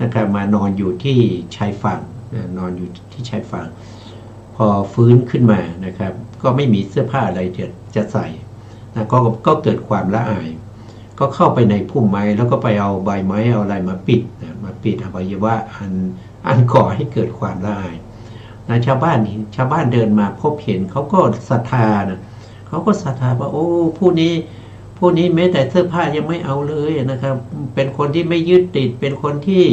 นะครับมานอนอยู่ที่ชายฝั่งนอนอยู่ที่ชายฝั่งพอฟื้นขึ้นมานะครับก็ไม่มีเสื้อผ้าอะไรจะใส่นะก็เกิดความละอายก็เข้าไปในพุ่มไม้แล้วก็ไปเอาใบไม้เอาอะไรมาปิดมาปิดอวัยวะอันก่อให้เกิดความละอายนะชาวบ้านเดินมาพบเห็นเขาก็ศรัทธานะเขาก็ศรัทธาว่าโอ้ผู้นี้แม้แต่เสื้อผ้ายังไม่เอาเลยนะครับเป็นคนที่ไม่ยึดติดเป็นคนที่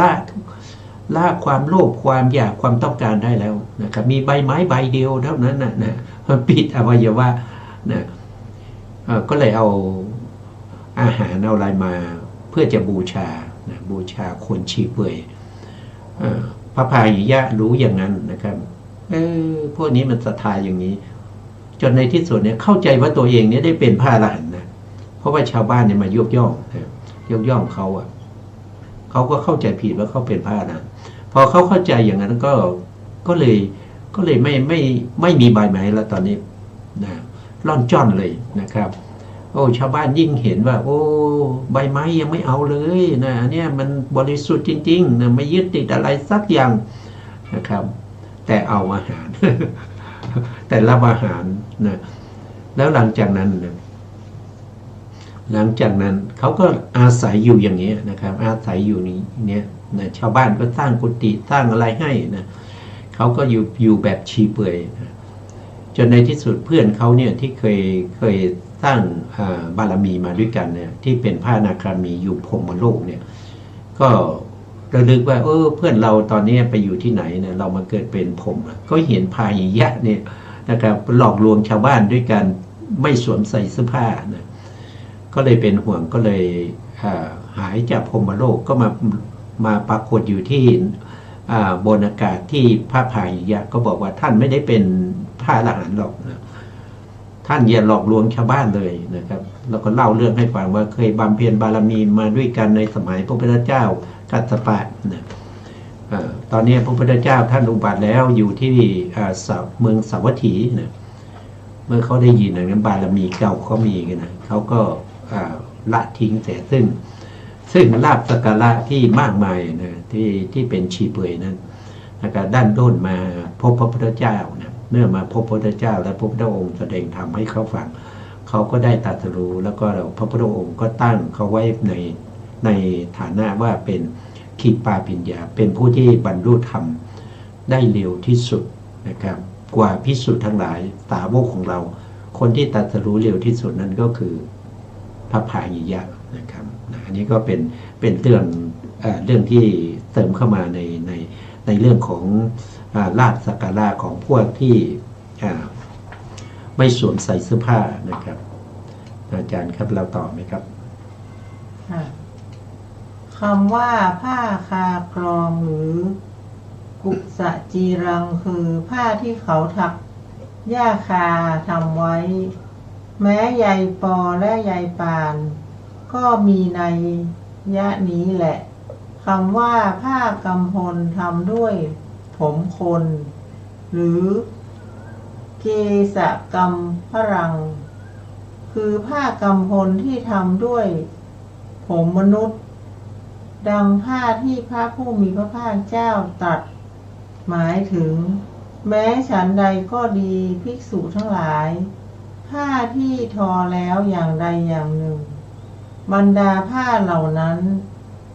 ละความโลภความอยากความต้องการได้แล้วนะครับมีใบไม้ใบเดียวเท่านั้นนะปิดอวัยวะนะก็เลยเอาอาหารเอาอะไรมาเพื่อจะบูชาบูชาคนชีเปื่อยพระพายญะรู้อย่างนั้นนะครับพวกนี้มันศรัทธาอย่างนี้จนในที่สุดเนี่ยเข้าใจว่าตัวเองเนี่ยได้เป็นพระอรหันต์นะเพราะว่าชาวบ้านเนี่ยมายกย่องเขาเขาก็เข้าใจผิดว่าเขาเป็นพระอรหันต์พอเขาเข้าใจอย่างนั้นก็เลยไม่มีใบไม้แล้วตอนนี้นะร่อนจ้อนเลยนะครับโอ้ชาวบ้านยิ่งเห็นว่าโอ้ใบไม้ยังไม่เอาเลยนะเนี่ยมันบริสุทธิ์จริงๆนะไม่ยึดติดอะไรสักอย่างนะครับแต่เอาอาหาร แต่รับอาหารนะแล้วหลังจากนั้นเขาก็อาศัยอยู่อย่างนี้นะครับอาศัยอยู่นี้นะชาวบ้านก็สร้างกุฏิสร้างอะไรให้นะเขาก็อยู่แบบชีเปื่อยนะจนในที่สุดเพื่อนเขาเนี่ยที่เคยสร้างบารมีมาด้วยกันเนี่ยที่เป็นพระอนาคามีอยู่พรหมโลกเนี่ยก็ระลึกว่าเพื่อนเราตอนนี้ไปอยู่ที่ไหนเนี่ยเรามาเกิดเป็นพรหมก็เห็นพายญะเนี่ยนะครับหลอกลวงชาวบ้านด้วยกันไม่สวมใส่เสื้อผ้านะก็เลยเป็นห่วงก็เลยหายจากพรหมโลกก็มาปรากฏอยู่ที่บนอากาศที่พระพายญะก็บอกว่าท่านไม่ได้เป็นพระอรหันต์หรอกนะท่านอย่าหลอกลวงชาวบ้านเลยนะครับแล้วก็เล่าเรื่องให้ฟังว่าเคยบำเพ็ญบารมีมาด้วยกันในสมัยพระพุทธเจ้ากัสสปะนะตอนนี้พระพุทธเจ้าท่านอุบัติแล้วอยู่ที่เมืองสาวัตถีนะเมื่อเขาได้ยินอย่างนั้นบารมีเก่าเขามีกันนะเขาก็ละทิ้งแต่ซึ่งลาภสักการะที่มากมายนะที่เป็นชีเปื่อยนั้นนะครับด้านโน้นมาพบพระพุทธเจ้านะเมื่อมาพบพระพุทธเจ้าและพระพุทธองค์แสดงธรรมให้เขาฟังเขาก็ได้ตรัสรู้แล้วก็พระพุทธองค์ก็ตั้งเขาไว้ในฐานะว่าเป็นขีปาปิญญาเป็นผู้ที่บรรลุธรรมได้เร็วที่สุดนะครับกว่าภิกษุทั้งหลายสาวกของเราคนที่ตรัสรู้เร็วที่สุดนั้นก็คือพระพายญะนะครับอันนี้ก็เป็นเรื่องที่เติมเข้ามาในเรื่องของลาภสักการะของพวกที่ไม่สวมใส่เสื้อผ้านะครับอาจารย์ครับเราต่อไหมครับคำว่าผ้าคาครองหรือกุสจีรังคือผ้าที่เขาถักหญ้าคาทำไว้แม้ใยปอและใยปานก็มีในยะนี้แหละคำว่าผ้ากำพลทำด้วยผมคนหรือเกสกรรมพรังคือผ้ากำพลที่ทำด้วยผมมนุษย์ดังผ้าที่พระผู้มีพระภาคเจ้าตรัสหมายถึงแม้ฉันใดก็ดีภิกษุทั้งหลายผ้าที่ทอแล้วอย่างใดอย่างหนึ่งบรรดาผ้าเหล่านั้น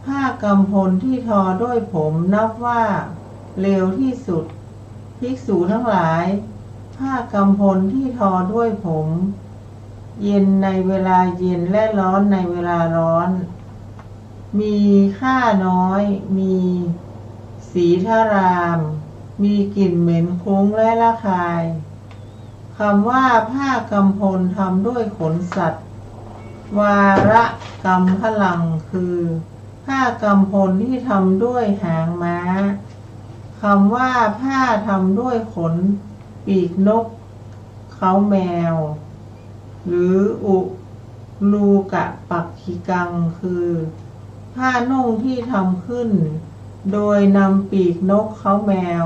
ผ้ากำพลที่ทอด้วยผมนับว่าเลวที่สุดภิกษุทั้งหลายผ้ากำพลที่ทอด้วยผมเย็นในเวลาเย็นและร้อนในเวลาร้อนมีค่าน้อยมีสีทารามมีกลิ่นเหม็นคุ้งและระคายคำว่าผ้ากำพลทำด้วยขนสัตว์วาระกำพลังคือผ้ากำพลที่ทำด้วยหางม้าคำว่าผ้าทำด้วยขนปีกนกเขาแมวหรืออุลูกะปักขิกังคือผ้านุ่งที่ทำขึ้นโดยนำปีกนกเขาแมว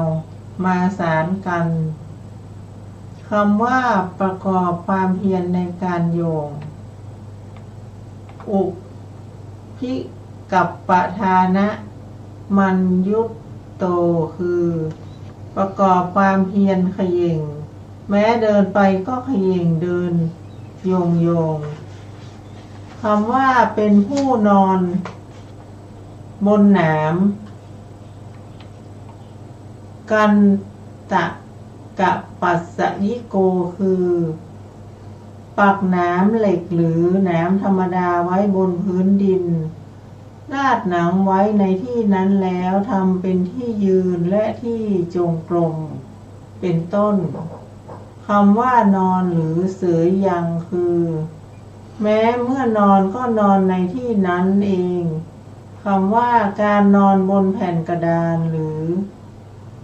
มาสานกันคำว่าประกอบความเพียรในการโยงอุพิกับปทานะมัญยุตโตคือประกอบความเพียรเขย่งแม้เดินไปก็เขย่งเดินโยงคำว่าเป็นผู้นอนบนหนามกันตะกะปัสสยิโกคือปักหนามเหล็กหรือหนามธรรมดาไว้บนพื้นดินลาดหนังไว้ในที่นั้นแล้วทำเป็นที่ยืนและที่จงกรมเป็นต้นคำว่านอนหรือเสยยังคือแม้เมื่อนอนก็นอนในที่นั้นเองคำว่าการนอนบนแผ่นกระดานหรือ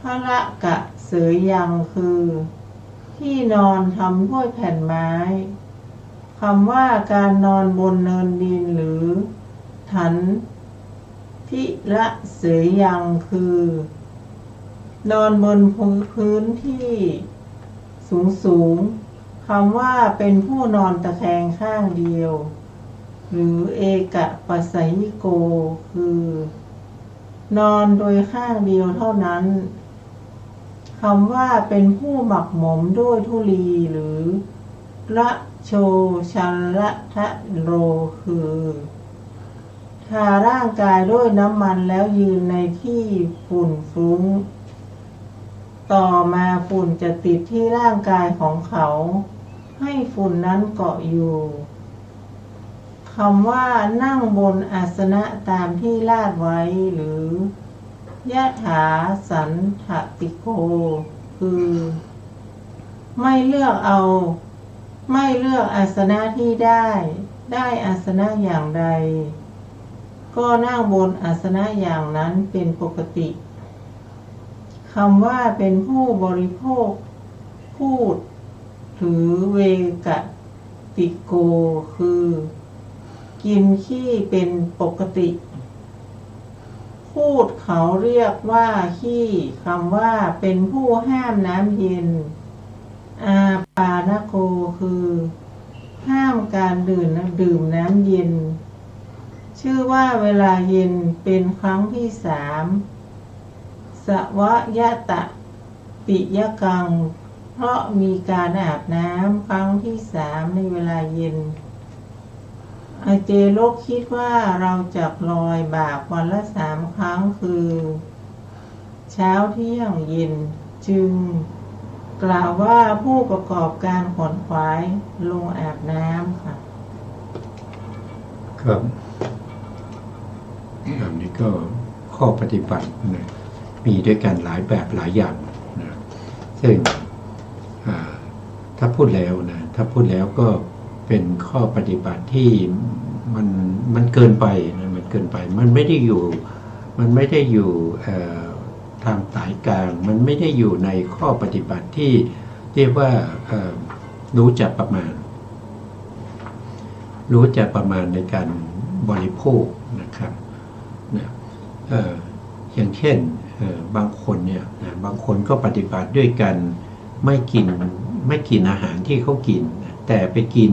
พระกะเสยยังคือที่นอนทำด้วยแผ่นไม้คำว่าการนอนบนเนินดินหรือถันทิละเสยยังคือนอนบนพื้นที่สูงคำว่าเป็นผู้นอนตะแคงข้างเดียวหรือเอกะปัสสยิโกคือนอนโดยข้างเดียวเท่านั้นคำว่าเป็นผู้หมักหมมด้วยธุลีหรือละโชชันละทะโรคือทาร่างกายด้วยน้ำมันแล้วยืนในที่ฝุ่นฟุ้งต่อมาฝุ่นจะติดที่ร่างกายของเขาให้ฝุ่นนั้นเกาะอยู่คำว่านั่งบนอาสนะตามที่ลาดไว้หรือยะถาสันทติโกคือไม่เลือกอาสนะที่ได้อาสนะอย่างใดก็นั่งบนอาสนะอย่างนั้นเป็นปกติคำว่าเป็นผู้บริโภคพูดหรือเวกติโกคือกินขี้เป็นปกติพูดเขาเรียกว่าขี้คำว่าเป็นผู้ห้ามน้ำเย็นอาปานโกคือห้ามการดื่มน้ำเย็นชื่อว่าเวลาเย็นเป็นครั้งที่3สวยตะปิยกังเพราะมีการอาบน้ำครั้งที่3ในเวลาเย็นอาเจโลกคิดว่าเราจะลอยบาปวันละ3 ครั้งคือเช้าเที่ยงเย็นจึงกล่าวว่าผู้ประกอบการขนขวายลงอาบน้ำค่ะครับอันนี้ก็ข้อปฏิบัตินะมีด้วยกันหลายแบบหลายอย่างนะซึ่งถ้าพูดแล้วก็เป็นข้อปฏิบัติที่มันเกินไปนะมันเกินไปมันไม่ได้อยู่ทางสายกลางมันไม่ได้อยู่ในข้อปฏิบัติที่เรียกว่ารู้จักประมาณในการบริโภคนะครับนะอย่างเช่นบางคนเนี่ยบางคนก็ปฏิบัติด้วยกันไม่กินอาหารที่เขากินแต่ไปกิน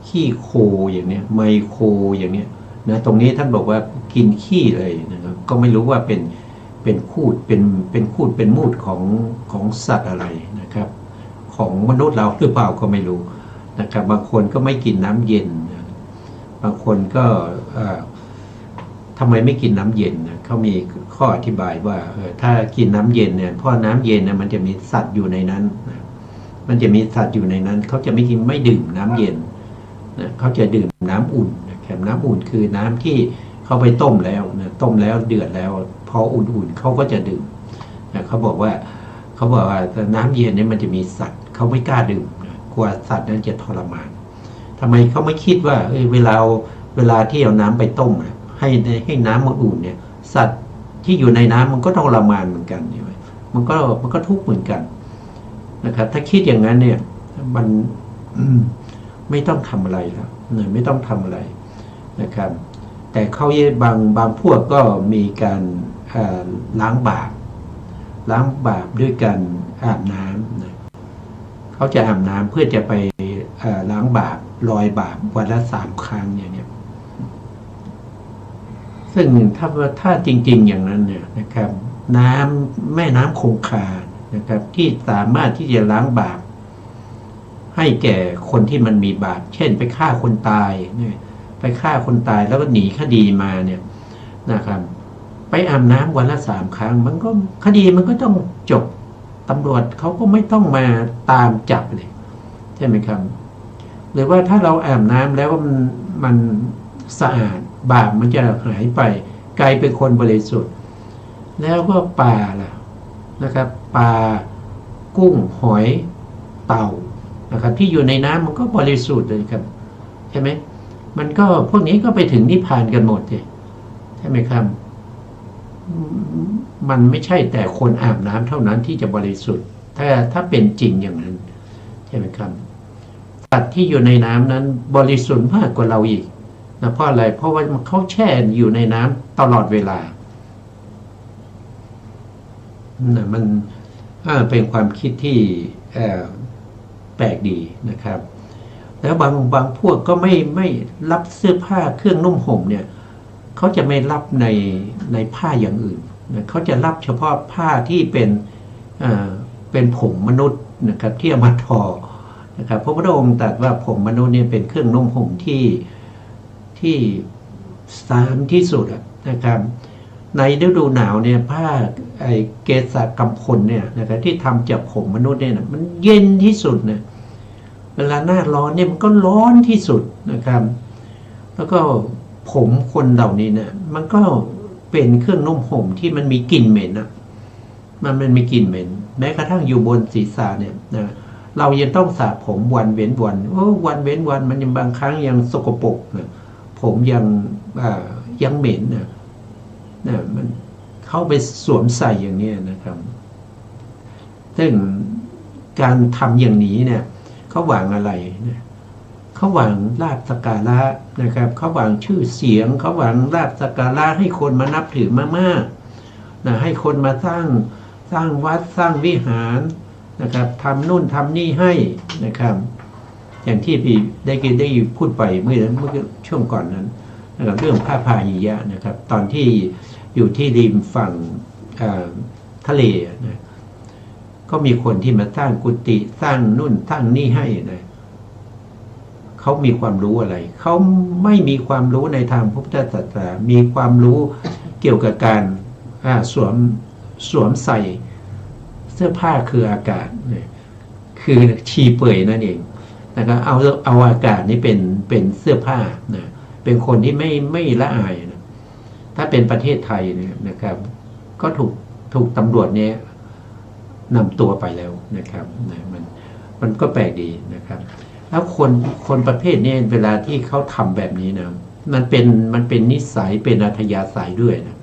ขี้โคอย่างเนี้ยไมโคอย่างเนี้ยนะตรงนี้ท่านบอกว่ากินขี้เลยนะครับก็ไม่รู้ว่าเป็นคูดเป็นมูดของสัตว์อะไรนะครับของมนุษย์เราหรือเปล่าก็ไม่รู้นะครับบางคนก็ไม่กินน้ำเย็นบางคนก็ทำไมไม่กินน้ำเย็นนะเขามีข้ออธิบายว่าถ้ากินน้ำเย็นเนี่ยเพราะน้ำเย็นเนี่ยมันจะมีสัตว์อยู่ในนั้นนะมันจะมีสัตว์อยู่ในนั้นเขาจะไม่ดื่มน้ำเย็นนะเขาจะดื่มน้ำอุ่นนะครับน้ำอุ่นคือน้ำที่เขาไปต้มแล้วนะต้มแล้วเดือดแล้วพออุ่นๆเขาก็จะดื่มนะเขาบอกว่าน้ำเย็นเนี่ยมันจะมีสัตว์เขาไม่กล้าดื่มนะกลัวสัตว์นั้นจะทรมานทำไมเขาไม่คิดว่าเวลาที่เอาน้ำไปต้มให้น้ำมันอุ่นเนี่ยสัตว์ที่อยู่ในน้ำมันก็ทรมานเหมือนกันใช่ไหมมันก็ทุกข์เหมือนกันนะครับถ้าคิดอย่างนั้นเนี่ยมันไม่ต้องทำอะไรแล้วไม่ต้องทำอะไรนะครับแต่เขาบางพวกก็มีการล้างบาป ล้างบาปด้วยการอาบน้ำนะเขาจะอาบน้ำเพื่อจะไปล้างบาปลอยบาปวันละ3 ครั้งอย่างเนี้ยซึ่งถ้าจริงๆอย่างนั้นเนี่ยนะครับน้ำแม่น้ำคงคานะครับที่สามารถที่จะล้างบาปให้แก่คนที่มันมีบาปเช่นไปฆ่าคนตายเนี่ยไปฆ่าคนตายแล้วก็หนีคดีมาเนี่ยนะครับไปอาบน้ำวันละ3 ครั้งมันก็คดีมันก็ต้องจบตำรวจเขาก็ไม่ต้องมาตามจับเลยใช่ไหมครับหรือว่าถ้าเราอาบน้ำแล้วมันสะอาดบาปมันจะหายไปกลายเป็นคนบริสุทธิ์แล้วก็ปลาล่ะนะครับปลากุ้งหอยเต่านะครับที่อยู่ในน้ำมันก็บริสุทธิ์เลยครับใช่ไหมมันก็พวกนี้ก็ไปถึงนิพพานกันหมดเลยใช่ไหมครับมันไม่ใช่แต่คนอาบน้ำเท่านั้นที่จะบริสุทธิ์ถ้าเป็นจริงอย่างนั้นใช่ไหมครับสัตว์ที่อยู่ในน้ำนั้นบริสุทธิ์มากกว่าเราอีกนะเพราะอะไรเพราะว่าเขาแช่อยู่ในน้ำตลอดเวลานะมันเป็นความคิดที่แปลกดีนะครับแล้วบางพวกก็ไม่รับเสื้อผ้าเครื่องนุ่มห่มเนี่ยเขาจะไม่รับในผ้าอย่างอื่นนะเขาจะรับเฉพาะผ้าที่เป็นผงมนุษย์นะครับที่เอามาทอนะครับพระพุทธองค์ตรัสว่าผงมนุษย์เนี่ยเป็นเครื่องนุ่มห่มที่สามที่สุดนะครับในฤดูหนาวเนี่ยผ้าเกษกำพลเนี่ยนะครับที่ทำจากผงมนุษย์เนี่ยมันเย็นที่สุดนะเวลาหน้าร้อนเนี่ยมันก็ร้อนที่สุดนะครับแล้วก็ผมคนเหล่านี้เนี่ยมันก็เป็นเครื่องนุ่มห่มที่มันมีกลิ่นเหม็นนะมันมีกลิ่นเหม็นแม้กระทั่งอยู่บนศีรษะเนี่ยนะเรายังต้องสระผมวันเว้นวันวันเว้นวันมันยังบางครั้งยังสกปรกนะผมยังเหม็นนะมันเข้าไปสวมใส่อย่างนี้นะครับซึ่งการทำอย่างนี้เนี่ยเขาหวังอะไรนะเขาหวังลาภสักการะนะครับเขาหวังชื่อเสียงเขาหวังลาภสักการะให้คนมานับถือมากๆนะให้คนมาสร้างวัดสร้างวิหารนะครับทำนู่นทำนี่ให้นะครับอย่างที่พี่ได้พูดไปเมื่อช่วงก่อนนั้นนะครับเรื่องผ้าพาหิยะนะครับตอนที่อยู่ที่ริมฝั่งทะเลนะก็มีคนที่มาสร้างกุฏิสร้างนู่นสร้างนี่ให้นะเขามีความรู้อะไรเขาไม่มีความรู้ในทางพุทธศาสนามีความรู้เกี่ยวกับการสวมใส่เสื้อผ้าคืออากาศคือชีเปื่อยนั่นเองนะครับเอาอากาศนี้เป็นเสื้อผ้านะเป็นคนที่ไม่ละอายนะถ้าเป็นประเทศไทยเนี่ยนะครับก็ถูกตำรวจเนี่ยนำตัวไปแล้วนะครับมันก็แปลกดีนะครับแล้วคนประเภทนี้เวลาที่เขาทำแบบนี้นะมันเป็นนิสัยเป็นอัธยาศัยด้วยนะ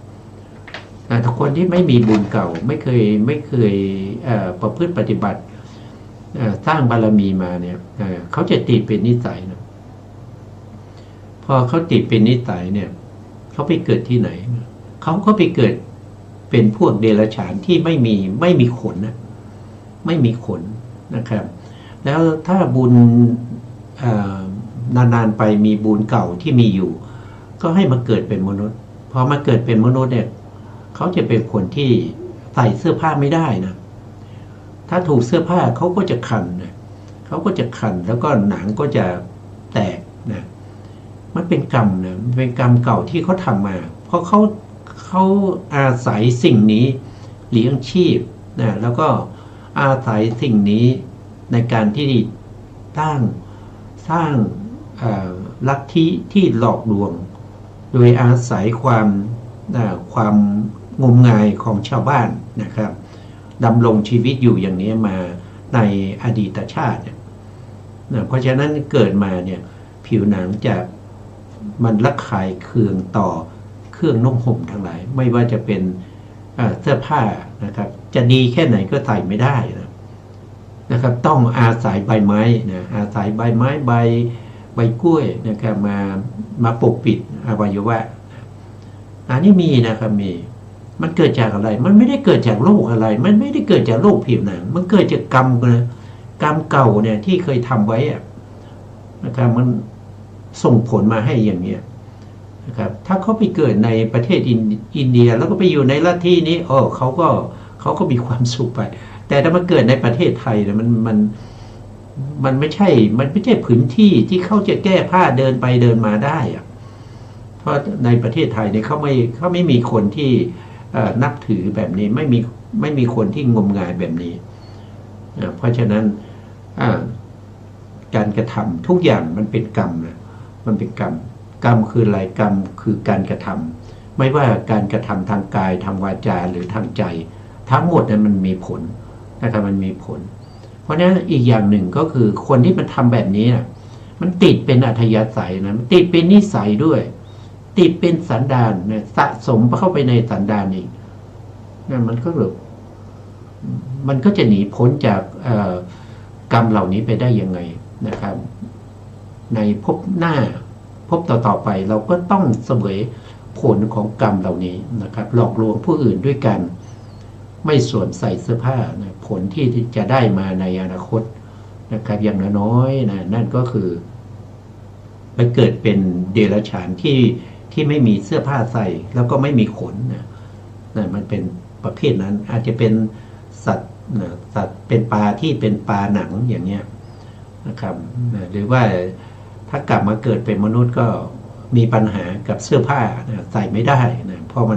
ถ้าคนที่ไม่มีบุญเก่าไม่เคยประพฤติปฏิบัติสร้างบารมีมาเนี่ยเขาจะติดเป็นนิสัยนะพอเขาติดเป็นนิสัยเนี่ยเขาไปเกิดที่ไหนเขาก็ไปเกิดเป็นพวกเดรัจฉานที่ไม่มีขนนะไม่มีขนนะครับแล้วถ้าบุญนานๆไปมีบุญเก่าที่มีอยู่ก็ให้มาเกิดเป็นมนุษย์พอมาเกิดเป็นมนุษย์เนี่ยเขาจะเป็นคนที่ใส่เสื้อผ้าไม่ได้นะถ้าถูกเสื้อผ้าเขาก็จะคันนะเขาก็จะคันแล้วก็หนังก็จะแตกนะมันเป็นกรรมนะเป็นกรรมเก่าที่เขาทำมาเพราะเขาอาศัยสิ่งนี้เลี้ยงชีพนะแล้วก็อาศัยสิ่งนี้ในการที่สร้างลัทธิที่หลอกลวงโดยอาศัยความงมงายของชาวบ้านนะครับดำรงชีวิตอยู่อย่างนี้มาในอดีตชาตินะเพราะฉะนั้นเกิดมาเนี่ยผิวหนังจะมันระคายเคืองต่อเครื่องนุ่งห่มทั้งหลายไม่ว่าจะเป็นเสื้อผ้านะครับจะดีแค่ไหนก็ใส่ไม่ได้นะครับต้องอาศัยใบไม้นะอาศัยใบไม้ใบกล้วยนะครับมาปกปิดอวัยวะอันนี้มีนะครับมี มันเกิดจากอะไร มันไม่ได้เกิดจากโรคอะไร มันไม่ได้เกิดจากโรคผิวหนัง มันเกิดจากกรรมนะกรรมเก่าเนี่ยที่เคยทำไว้นะครับมันส่งผลมาให้อย่างเนี้ยนะครับถ้าเขาไปเกิดในประเทศอินเดียแล้วก็ไปอยู่ในลัทธินี้เขาก็มีความสุขไป แต่ถ้ามาเกิดในประเทศไทยเนี่ยมันไม่ใช่พื้นที่ที่เขาจะแก้ผ้าเดินไปเดินมาได้อะเพราะในประเทศไทยเนี่ยเขาไม่มีคนที่นับถือแบบนี้ไม่มีคนที่งมงายแบบนี้เพราะฉะนั้นการกระทำทุกอย่างมันเป็นกรรมนะมันเป็นกรรมคืออะไรกรรมคือการกระทำไม่ว่าการกระทำทางกายทางวาจาหรือทางใจทั้งหมดนั้นมันมีผลนะครับมันมีผลเพราะฉะนั้นอีกอย่างหนึ่งก็คือคนที่มันทำแบบนี้มันติดเป็นอัธยาศัยนะมันติดเป็นนิสัยด้วยติดเป็นสันดานนะสะสมเข้าไปในสันดานอีกนะมันก็จะหนีพ้นจากกรรมเหล่านี้ไปได้ยังไงนะครับในภพหน้าภพต่อไปเราก็ต้องเสวยผลของกรรมเหล่านี้นะครับหลอกลวงผู้อื่นด้วยกันไม่สวมใส่เสื้อผ้านะผลที่จะได้มาในอนาคตนะครับอย่างน้อยๆนะนั่นก็คือไปเกิดเป็นเดรัจฉานที่ไม่มีเสื้อผ้าใส่แล้วก็ไม่มีขนนะมันเป็นประเภทนั้นอาจจะเป็นสัตว์เป็นปลาที่เป็นปลาหนังอย่างเงี้ยนะครับหรือว่าถ้ากลับมาเกิดเป็นมนุษย์ก็มีปัญหากับเสื้อผ้าใส่ไม่ได้นะเพราะ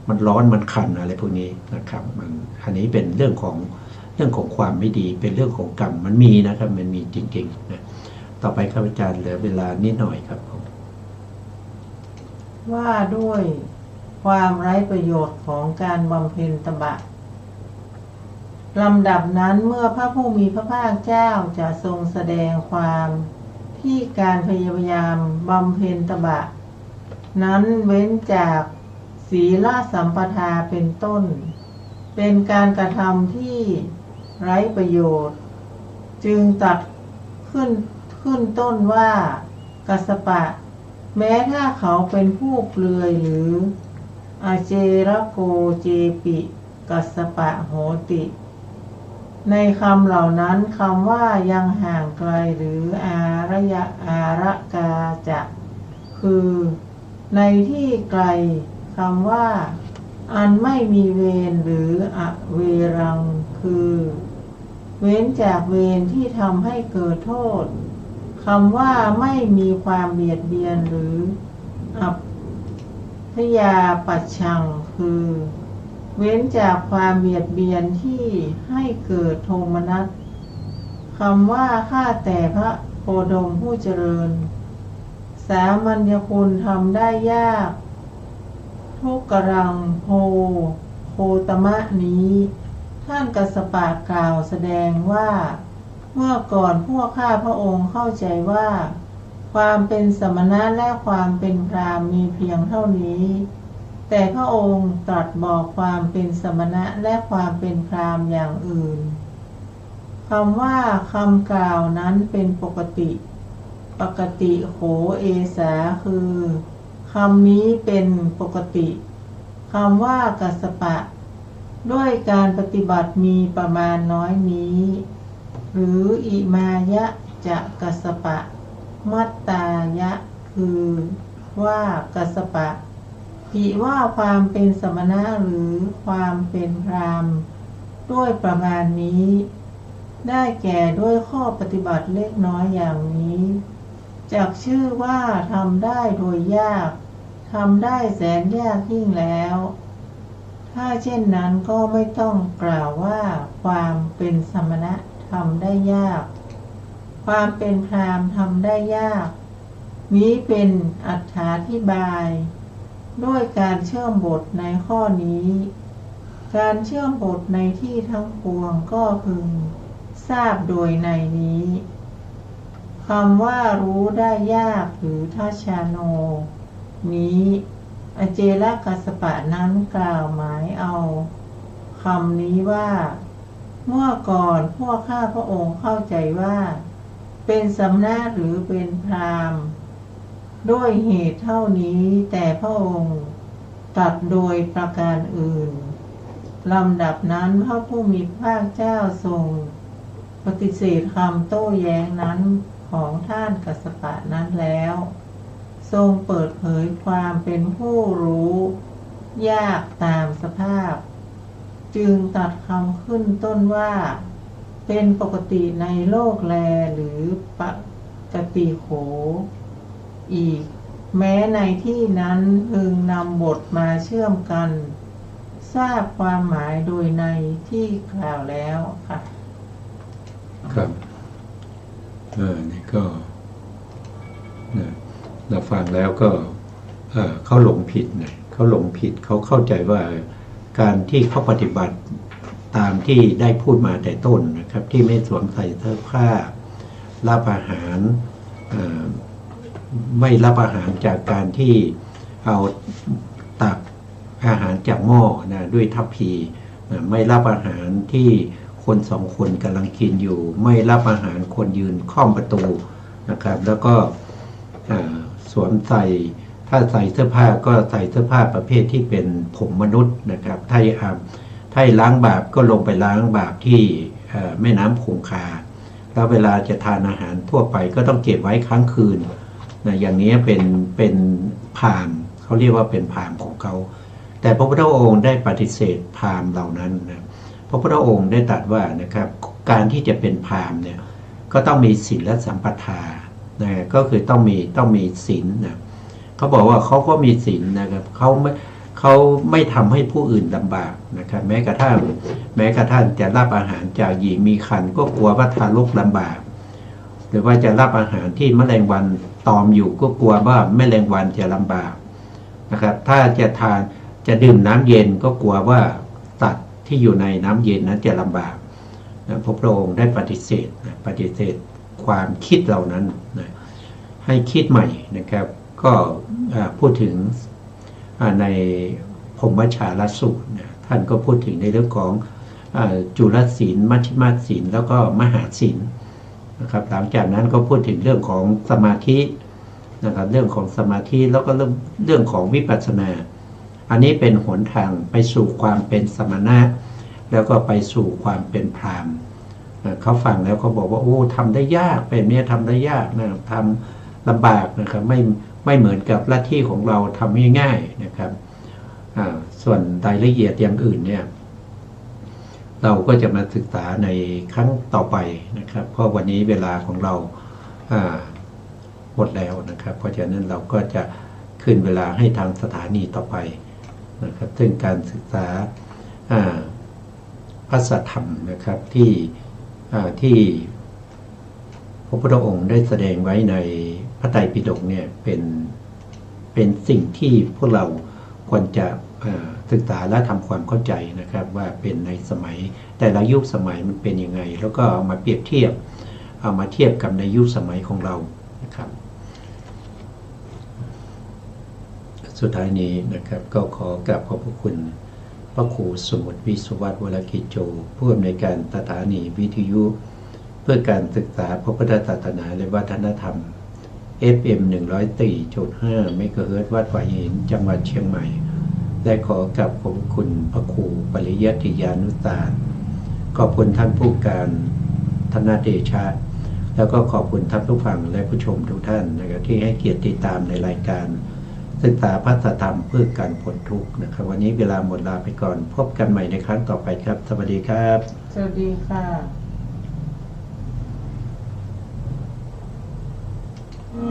มันร้อนมันคันอะไรพวกนี้นะครับอันนี้เป็นเรื่องของความไม่ดีเป็นเรื่องของกรรมมันมีนะครับมันมีจริงๆนะต่อไปครับอาจารย์เหลือเวลานิดหน่อยครับผมว่าด้วยความไร้ประโยชน์ของการบำเพ็ญตบะลำดับนั้นเมื่อพระผู้มีพระภาคเจ้าจะทรงแสดงความที่การพยายามบำเพ็ญตบะนั้นเว้นจากศีลสัมปทาเป็นต้นเป็นการกระทำที่ไร้ประโยชน์จึงตัดขึ้นต้นว่ากัสสปะแม้ถ้าเขาเป็นผู้เปลือยหรืออาเจระโกเจปิกัสสปะโหติในคำเหล่านั้นคำว่ายังห่างไกลหรืออาระกาจะคือในที่ไกลคำว่าอันไม่มีเวรหรืออเวรังคือเว้นจากเวรที่ทำให้เกิดโทษคำว่าไม่มีความเบียดเบียนหรืออัพพยาปัชชังคือเว้นจากความเบียดเบียนที่ให้เกิดโทมนัสคำว่าข้าแต่พระโคดมผู้เจริญสามัญญคุณทำได้ยากทุกกรังโคตมะนี้ท่านกัสสปะกล่าวแสดงว่าเมื่อก่อนพวกข้าพระองค์เข้าใจว่าความเป็นสมณะและความเป็นพราหมณ์มีเพียงเท่านี้แต่พระองค์ตรัสบอกความเป็นสมณะและความเป็นพราหมณ์อย่างอื่นคำว่าคำกล่าวนั้นเป็นปกติโขเอสาคือคำนี้เป็นปกติคำว่ากัสสปะด้วยการปฏิบัติมีประมาณน้อยนี้หรืออิมายะจะกัสสปะมัตตายะคือว่ากัสสปะอิว่าความเป็นสมณะหรือความเป็นพราหมณ์ด้วยประมาณนี้ได้แก่ด้วยข้อปฏิบัติเล็กน้อยอย่างนี้จักชื่อว่าทำได้โดยยากทำได้แสนยากยิ่งแล้วถ้าเช่นนั้นก็ไม่ต้องกล่าวว่าความเป็นสมณะทำได้ยากความเป็นพราหมณ์ทำได้ยากนี้เป็นอรรถาธิบายด้วยการเชื่อมบทในข้อนี้การเชื่อมบทในที่ทั้งปวงก็พึงทราบโดยในนี้คำว่ารู้ได้ยากหรือทัชชาโนนี้อเจลกัสสปะนั้นกล่าวหมายเอาคำนี้ว่าเมื่อก่อนพวกข้าพระองค์เข้าใจว่าเป็นสมณะหรือเป็นพราหมณ์ด้วยเหตุเท่านี้แต่พระองค์ ตรัสโดยประการอื่นลำดับนั้นพระผู้มีพระเจ้าทรงปฏิเสธคำโต้แย้งนั้นของท่านกัสสปะนั้นแล้วทรงเปิดเผยความเป็นผู้รู้ยากตามสภาพจึงตัดคำขึ้นต้นว่าเป็นปกติในโลกแลหรือปกติโขอีกแม้ในที่นั้นพึงนำบทมาเชื่อมกันทราบความหมายโดยในที่กล่าวแล้วค่ะครับนี่ก็เราฟังแล้วก็เขาหลงผิดนะเขาหลงผิดเขาเข้าใจว่าการที่เขาปฏิบัติตามที่ได้พูดมาแต่ต้นนะครับที่ไม่สวมใส่เสื้อผ้ารับอาหารไม่รับอาหารจากการที่เอาตักอาหารจากหม้อนะด้วยทัพพีไม่รับอาหารที่คนสองคนกำลังกินอยู่ไม่รับอาหารคนยืนค่อมประตูนะครับแล้วก็สวมใส่ถ้าใส่เสื้อผ้าก็ใส่เสื้อผ้าประเภทที่เป็นผมมนุษย์นะครับถ้าล้างบาปก็ลงไปล้างบาปที่แม่น้ำคงคาแล้วเวลาจะทานอาหารทั่วไปก็ต้องเก็บไว้ค้างคืนนะอย่างนี้เป็นพราหมณ์เขาเรียกว่าเป็นพราหมณ์ของเขาแต่พระพุทธองค์ได้ปฏิเสธพราหมณ์เหล่านั้นนะพระพุทธองค์ได้ตรัสว่านะครับการที่จะเป็นพราหมณ์เนี่ยก็ต้องมีศีลและสัมปทานะก็คือต้องมีศีลนะเขาบอกว่าเขาก็มีศีลนะครับเขาไม่ทำให้ผู้อื่นลำบากนะครับแม้กระทั่งจะรับอาหารจากหญิงมีครรภ์ก็กลัวว่าทารกลำบากหรือว่าจะรับอาหารที่แมลงวันตอมอยู่ก็กลัวว่าแมลงวันจะลำบากนะครับถ้าจะดื่มน้ำเย็นก็กลัวว่าสัตว์ที่อยู่ในน้ำเย็นนั้นจะลำบากนะพระองค์ได้ปฏิเสธความคิดเหล่านั้นนะให้คิดใหม่นะครับก็พูดถึงในพรหมชาลสูตรท่านก็พูดถึงในเรื่องของจุลศีลมัชฌิมาศีลแล้วก็มหาศีลนะครับหลังจากนั้นก็พูดถึงเรื่องของสมาธินะครับเรื่องของสมาธิแล้วก็เรื่องของวิปัสสนาอันนี้เป็นหนทางไปสู่ความเป็นสมณะแล้วก็ไปสู่ความเป็นพราหมณ์เขาฟังแล้วเขาบอกว่าโอ้ทำได้ยากเป็นเนี่ยทำได้ยากนะทำลำบากนะครับไม่เหมือนกับลัทธิของเราทำง่ายๆนะครับส่วนรายละเอียดอย่างอื่นเนี่ยเราก็จะมาศึกษาในครั้งต่อไปนะครับเพราะวันนี้เวลาของเราหมดแล้วนะครับเพราะฉะนั้นเราก็จะขึ้นเวลาให้ทางสถานีต่อไปนะครับซึ่งการศึกษาพระสัทธรรมนะครับที่พระพุทธองค์ได้แสดงไว้ในพระไตรปิฎกเนี่ยเป็นสิ่งที่พวกเราควรจะศึกษาและทำความเข้าใจนะครับว่าเป็นในสมัยแต่ละยุคสมัยมันเป็นยังไงแล้วก็เอามาเปรียบเทียบเอามาเทียบกับในยุคสมัยของเรานะครับสุดท้ายนี้นะครับก็ขอกราบขอบพระคุณพระครูสมุทรวิศวัตรวรกิจโจผู้อำนวยการสถานีวิทยุเพื่อการศึกษาพระพุทธศาสนาและวัฒนธรรม FM 104.5 เมกะเฮิรตซ์วัดป่าหินจังหวัดเชียงใหม่และขอกราบขอบคุณพระครูปริยัติยานุสาสตร์ขอบคุณท่านผู้การธนเดชะแล้วก็ขอบคุณท่านผู้ฟังและผู้ชมทุกท่านนะครับที่ให้เกียรติติดตามในรายการศึกษาพระธรรมเพื่อการพ้นทุกข์นะครับวันนี้เวลาหมดลาไปก่อนพบกันใหม่ในครั้งต่อไปครับสวัสดีครับสวัสดีค่ะ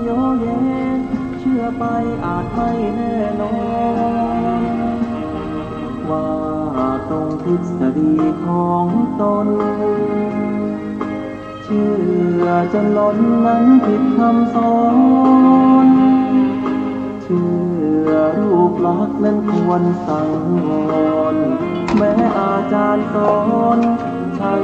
โยเยเชื่อไปอาจไม่แน่นอนว่าตรงทฤษฎีของตนเชื่อจนล้นนั้นผิดคำสอนเชื่อรูปลักษณ์นั้นควรสั่งวรแม้อาจารย์สอนใช่